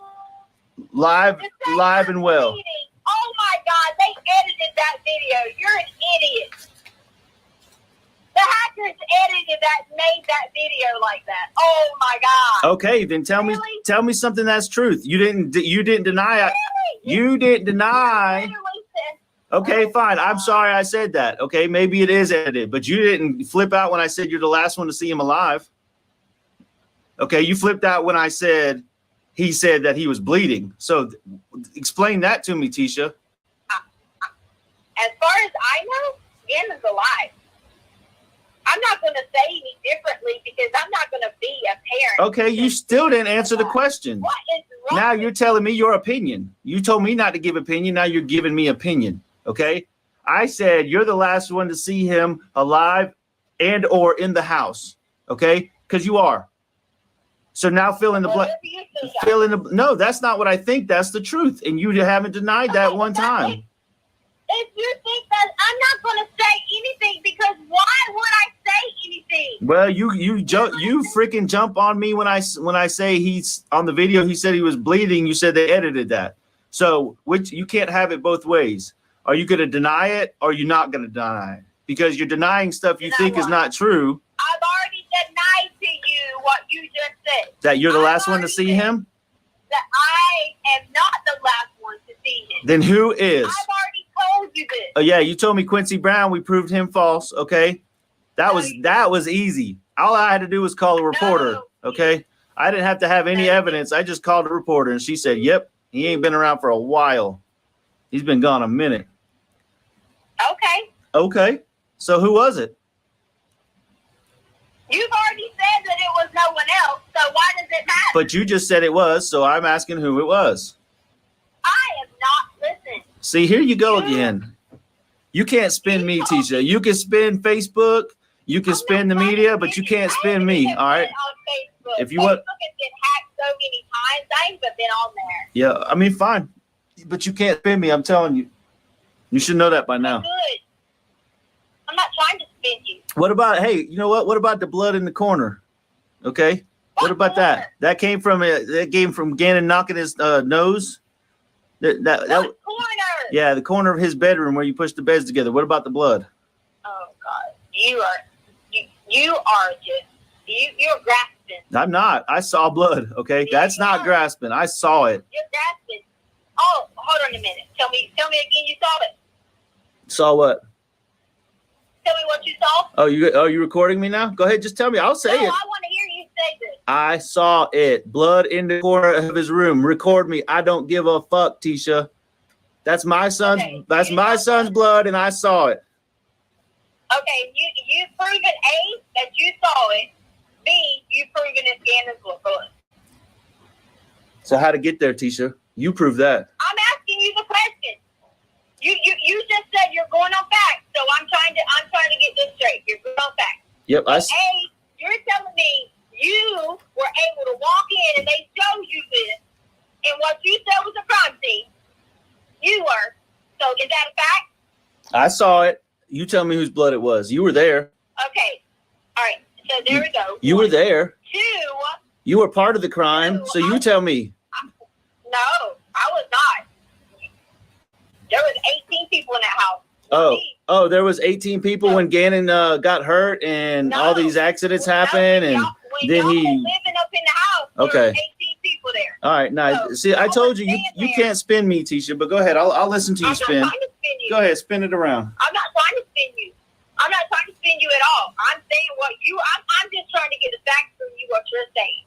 live and well. Oh my God, they edited that video. You're an idiot. The hackers edited that, made that video like that. Oh my God. Okay, then tell me something that's truth. You didn't deny it. Really? You didn't deny. Okay, fine. I'm sorry I said that. Okay, maybe it is edited, but you didn't flip out when I said you're the last one to see him alive. Okay, you flipped out when I said he said that he was bleeding. So explain that to me, Tisha. As far as I know, Ian is alive. I'm not going to say any differently because I'm not going to be a parent. Okay, you still didn't answer the question. What is wrong? Now you're telling me your opinion. You told me not to give opinion. Now you're giving me opinion. Okay, I said you're the last one to see him alive and or in the okay? Because you are. So now fill in the blank. No, that's not what I think. That's the truth. And you haven't denied that one time. If you think that, I'm not going to say anything because why would I say anything? Well, you freaking jump on me when I say he's on the video. He said he was bleeding. You said they edited that. So which you can't have it both ways. Are you going to deny it or are you not going to deny it? Because you're denying stuff you think is not true. I've already denied to you what you just said. That you're the last one to see him? That I am not the last one to see him. Then who is? I've already told you this. Oh yeah, you told me Quincy Brown. We proved him false. Okay, that was easy. All I had to do was call a reporter. Okay, I didn't have to have any evidence. I just called a reporter, and she said, "Yep, he ain't been around for a while. He's been gone a minute." Okay. So who was it? You've already said that it was no one else. So why does it matter? But you just said it was. So I'm asking who it was. I am not. Listen. See, here you go again. You can't spin me, Tisha. You can spin Facebook, you can spin the media, but you can't spin me. All right. If you want, Facebook has been hacked so many times. I ain't even been on there. yeah, I mean, fine, but you can't spin me. I'm telling you. You should know that by now. Good. I'm not trying to spin you. What about, hey, you know what? What about the blood in the corner? Okay. What about that? That came from Gannon knocking his nose. That Corner. yeah, the corner of his bedroom where you push the beds together. What about the blood? Oh God, you're grasping. I'm not. I saw blood. Okay, that's not grasping. I saw it. You're grasping. Oh, hold on a minute. Tell me again. You saw it. Saw what? Tell me what you saw. Oh, you recording me now? Go ahead, just tell me. I'll say No, it. I want to hear you say this. I saw it. Blood in the corner of his room. Record me. I don't give a fuck, Tisha. That's my son's. Okay, That's my son's blood, and I saw it. Okay, you've proven A, that you saw it. B, you've proven it's Gannon's blood. So how to get there, Tisha? You prove that. I'm asking you the question. You just said you're going on facts, so I'm trying to get this straight. You're going on facts. Yep. A, you're telling me you were able to walk in and they showed you this, and what you said was a crime scene. You were. So is that a fact? I saw it. You tell me whose blood it was. You were there. Okay. All right. So there we go. You were there. 2. You were part of the crime. So you tell me. No, I was not. There was 18 people in that house. Oh, there was 18 people when Gannon got hurt and all these accidents happened, and then he living up in the house. Okay. There were 18 people there. All right, now see, I told you you can't spin me, Tisha, but go ahead. I'll listen to you spin. I'm not trying to spin you. Go ahead, spin it around. I'm not trying to spin you. I'm not trying to spin you at all. I'm saying what you. I'm just trying to get the facts from you. What you're saying.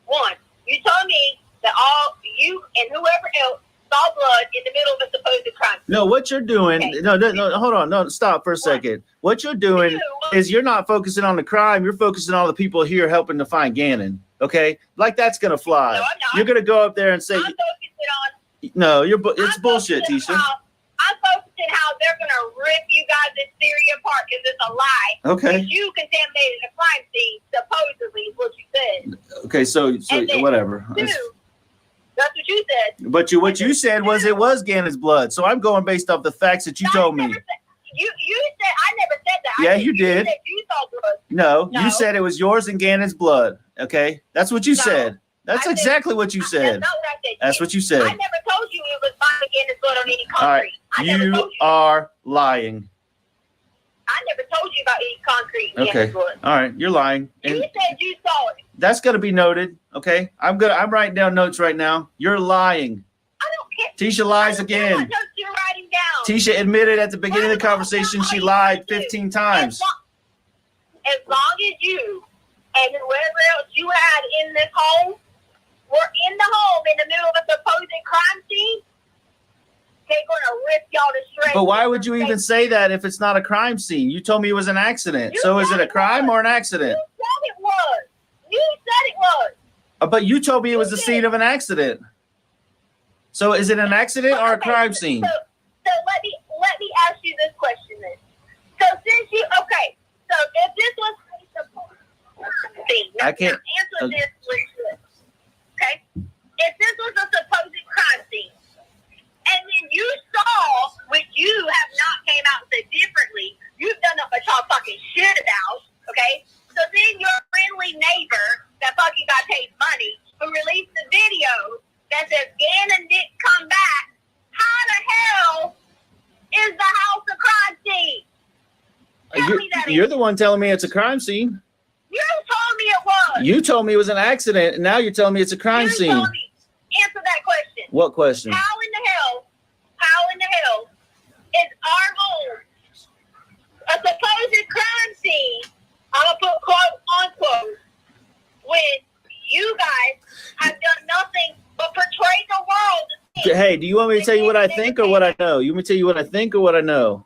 1, you told me that all you and whoever else saw blood in the middle of a supposed crime. No, what you're doing, Okay. no, hold on, no, stop for a second. What you're doing is you're not focusing on the crime, you're focusing on the people here helping to find Gannon. Okay, like that's gonna fly. No, I'm not. You're gonna go up there and say, I'm focusing on. no, it's bullshit, Tisha. I'm focusing how they're gonna rip you guys this theory apart because it's a lie. Okay. You contaminated a crime scene, supposedly, is what you said. Okay, so And then whatever. 2, that's what you said. But what you said was it was Gannon's blood. So I'm going based off the facts that you told me. You said I never said that. Yeah, you did. Said you saw blood. No, No. you said it was yours and Gannon's blood. Okay, that's what you No. said. That's I said- exactly what you said. That's not what I said. That's what you said. I never told you it was mine against blood on any concrete. All right, I never you told you. are lying. I never told you about any concrete Okay, against blood. all right, you're lying. You And said you saw it. that's gonna be noted. Okay, I'm writing down notes right now. You're lying. I don't care. Tisha lies I don't care again. what notes you're writing down. Tisha admitted at the beginning of the conversation she lied 15 times. As long as you and whoever else you had in this home were in the home in the middle of a supposed crime scene, they're going to rip y'all to shreds. But why would you even say that if it's not a crime scene? You told me it was an accident. You So is said it a it crime was. or an You accident? said it was. You said it was. But you told me it was the You scene did. of an accident. So is it an accident or a Okay, crime scene? So let me ask you this question then. So since you so if this was a supposed scene, I can't- answer this with okay? If this was a supposed crime scene, and then you saw, which you have not came out and said differently, you've done nothing but y'all fucking shit about, okay? So then your friendly neighbor that fucking got paid money who released the video that says Gannon didn't come back, how the hell is the house a crime scene? Tell me that You're the one telling me it's a crime scene. You told me it was. You told me it was an accident, and now you're telling me it's a crime You scene. told me. Answer that question. What question? How in the hell is our home a supposed crime scene? I'm going to put quote unquote when you guys have done nothing but portray the world. to think. Hey, do you want me to tell you what I think or what I know? You want me to tell you what I think or what I know?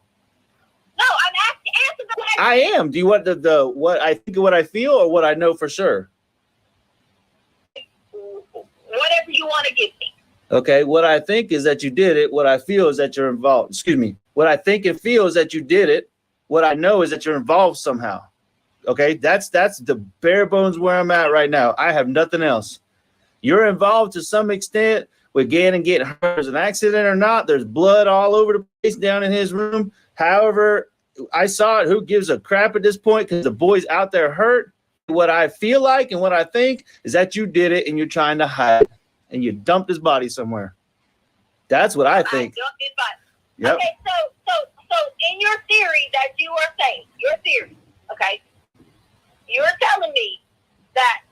No, I'm asking, answer the question. I am. Do you want the what I think or what I feel or what I know for sure? Whatever you want to give me. Okay, what I think is that you did it. What I feel is that you're involved. Excuse me. What I think and feel is that you did it. What I know is that you're involved somehow. Okay, that's the bare bones where I'm at right now. I have nothing else. You're involved to some extent with Gannon getting hurt. There's an accident or not. There's blood all over the place down in his room. However, I saw it. Who gives a crap at this point? Because the boy's out there hurt. What I feel like and what I think is that you did it and you're trying to hide it. And you dumped his body somewhere. That's what I think. I dumped his body. Yep. Okay, so in your theory that you are saying, your theory, okay, you're telling me that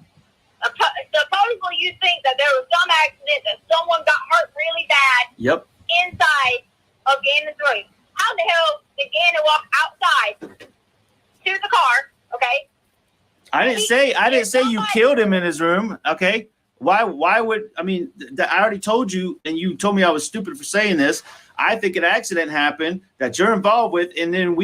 supposedly you think that there was some accident that someone got hurt really bad. Yep. Inside of Gannon's room. How the hell did Gannon walk outside to the car? Okay. I didn't say you killed him in his room. Okay. Why would, I mean, I already told you, and you told me I was stupid for saying this. I think an accident happened that you're involved with, and then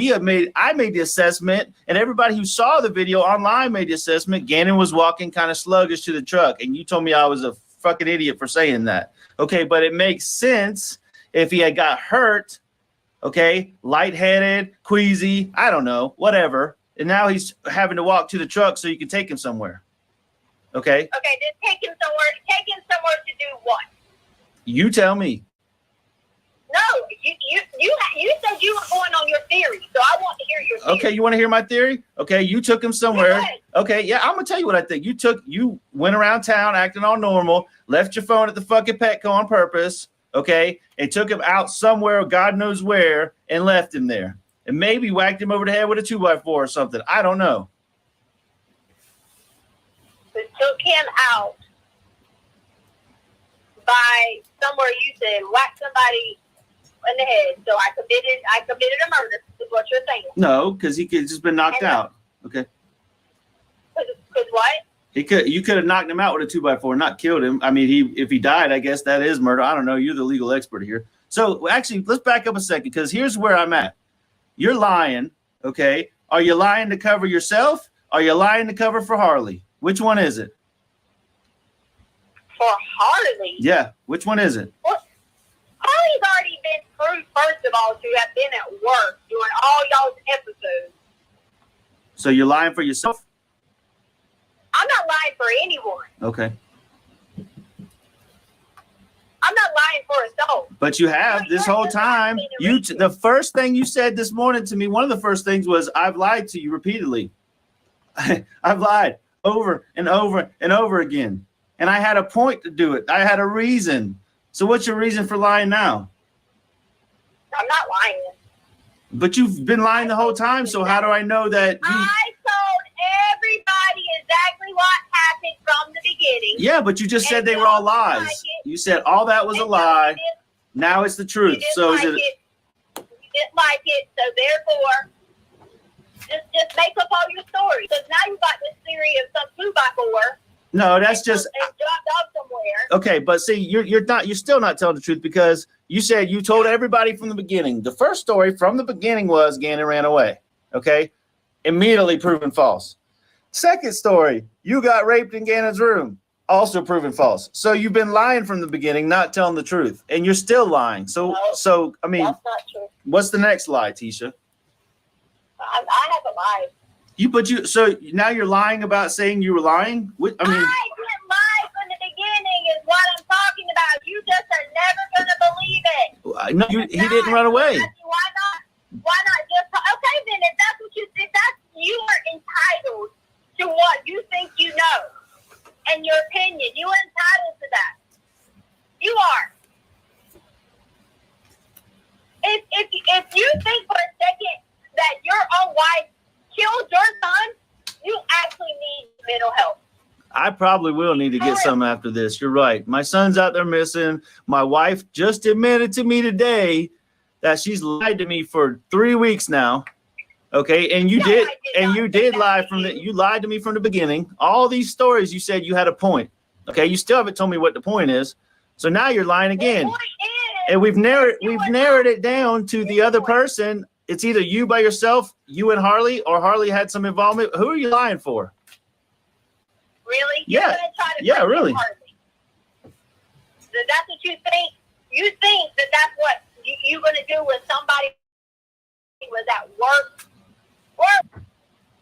I made the assessment, and everybody who saw the video online made the assessment. Gannon was walking kind of sluggish to the truck, and you told me I was a fucking idiot for saying that. Okay, but it makes sense if he had got hurt, okay, lightheaded, queasy, I don't know, whatever, and now he's having to walk to the truck so you can take him somewhere. Okay. Okay, then take him somewhere. Take him somewhere to do what? You tell me. No, you said you were going on your theory, so I want to hear your theory. Okay, you want to hear my theory? Okay, you took him somewhere. Okay, yeah, I'm gonna tell you what I think. You went around town acting all normal, left your phone at the fucking Petco on purpose, okay, and took him out somewhere, God knows where, and left him there. And maybe whacked him over the head with a 2x4 or something. I don't know. Took him out by somewhere you said whack somebody in the head. So I committed a murder is what you're saying. No, because he could just been knocked out. Okay. Because what? You could have knocked him out with a 2x4, not killed him. I mean, if he died, I guess that is murder. I don't know. You're the legal expert here. So actually, let's back up a second, because here's where I'm at. You're lying, okay? Are you lying to cover yourself? Are you lying to cover for Harley? Which one is it? For Harley? Yeah, which one is it? Well, Harley's already been proved, first of all, to have been at work during all y'all's episodes. So you're lying for yourself? I'm not lying for anyone. Okay. I'm not lying for a soul. But you have this whole time. The first thing you said this morning to me, one of the first things was, I've lied to you repeatedly. I've lied over and over and over again. And I had a point to do it. I had a reason. So what's your reason for lying now? I'm not lying. But you've been lying the whole time. So how do I know that? I told everybody exactly what happened from the beginning. Yeah, but you just said they were all lies. You said all that was a lie. Now it's the truth. So is it? You didn't like it. So therefore, just make up all your stories. Because now you got this theory of some 2x4. No, that's just and dropped off somewhere. Okay, but see, you're still not telling the truth, because you said you told everybody from the beginning. The first story from the beginning was Gannon ran away. Okay, immediately proven false. Second story, you got raped in Gannon's room, also proven false. So you've been lying from the beginning, not telling the truth, and you're still lying. So I mean, that's not true. What's the next lie, Tisha? I haven't lied. So now you're lying about saying you were lying? I didn't lie from the beginning is what I'm talking about. You just are never going to believe it. No, he didn't run away. Why not just okay then, if that's what you did, you are entitled to what you think you know and your opinion. You are entitled to that. You are. If you think for a second that your own wife killed your son, you actually need mental health. I probably will need to get some after this. You're right. My son's out there missing. My wife just admitted to me today that she's lied to me for 3 weeks now. Okay, and you did lie you lied to me from the beginning. All these stories you said you had a point. Okay, you still haven't told me what the point is. So now you're lying again. The point is, and we've narrowed it down to the other person. It's either you by yourself, you and Harley, or Harley had some involvement. Who are you lying for? Really? Yeah. You're gonna try to really. Harley. that's what you think? You think that that's what you're going to do when somebody was at work?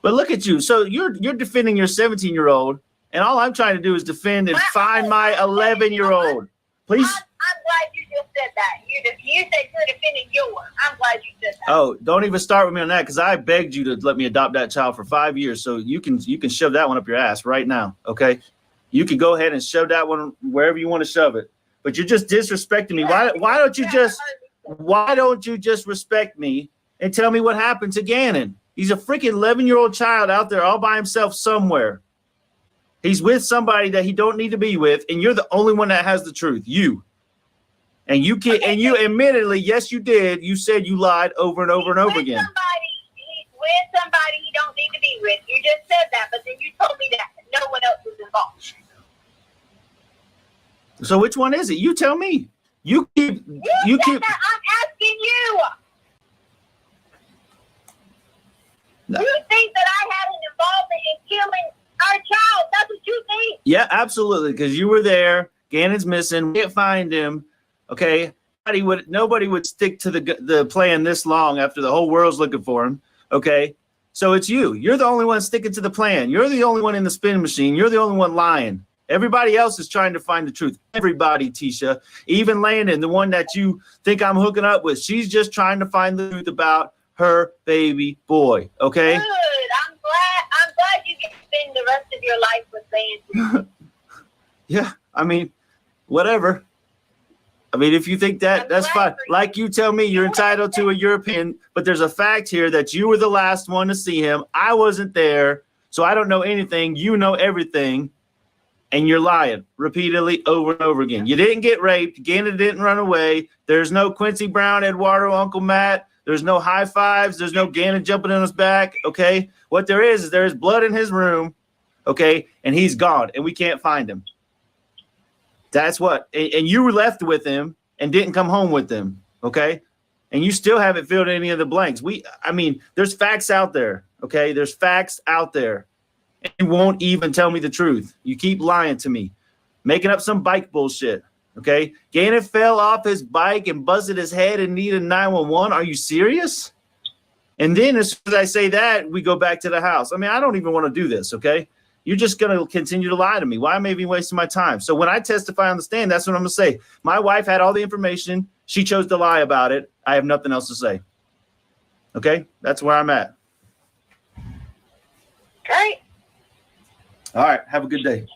But look at you. So you're defending your 17-year-old, and all I'm trying to do is defend and find my 11-year-old. Please. I'm glad you just said that. You said you're defending yours. I'm glad you said that. Oh, don't even start with me on that, because I begged you to let me adopt that child for 5 years. So you can shove that one up your ass right now. Okay. You can go ahead and shove that one wherever you want to shove it. But you're just disrespecting me. Why don't you just respect me and tell me what happened to Gannon? He's a freaking 11-year-old child out there all by himself somewhere. He's with somebody that he don't need to be with, and you're the only one that has the truth. You. And you admittedly, yes, you did. You said you lied over and over and over again. He's with somebody he don't need to be with. You just said that, but then you told me that no one else was involved. So which one is it? You tell me. You keep. I'm asking you. No. You think that I had an involvement in killing our child? That's what you think? Yeah, absolutely. Because you were there. Gannon's missing. We can't find him. Okay. Nobody would stick to the plan this long after the whole world's looking for him. Okay. So it's you. You're the only one sticking to the plan. You're the only one in the spin machine. You're the only one lying. Everybody else is trying to find the truth. Everybody, Tisha. Even Landon, the one that you think I'm hooking up with, she's just trying to find the truth about her baby boy. Okay. Good. I'm glad you get to spend the rest of your life with Landon. Yeah. I mean, whatever. I mean, if you think that's fine. Like you tell me, you're entitled to your opinion, but there's a fact here that you were the last one to see him. I wasn't there, so I don't know anything. You know everything, and you're lying repeatedly over and over again. You didn't get raped. Gannon didn't run away. There's no Quincy Brown, Eduardo, Uncle Matt. There's no high fives. There's no Gannon jumping on his back, okay? What there is there's blood in his room, okay, and he's gone, and we can't find him. That's what, and you were left with him and didn't come home with him, okay? And you still haven't filled any of the blanks. There's facts out there, okay? There's facts out there. And you won't even tell me the truth. You keep lying to me, making up some bike bullshit, okay? Gannon fell off his bike and busted his head and needed 911. Are you serious? And then as soon as I say that, we go back to the house. I mean, I don't even want to do this, okay? You're just going to continue to lie to me. Why am I even wasting my time? So when I testify on the stand, that's what I'm going to say. My wife had all the information. She chose to lie about it. I have nothing else to say. Okay? That's where I'm at. Great. All right. Have a good day.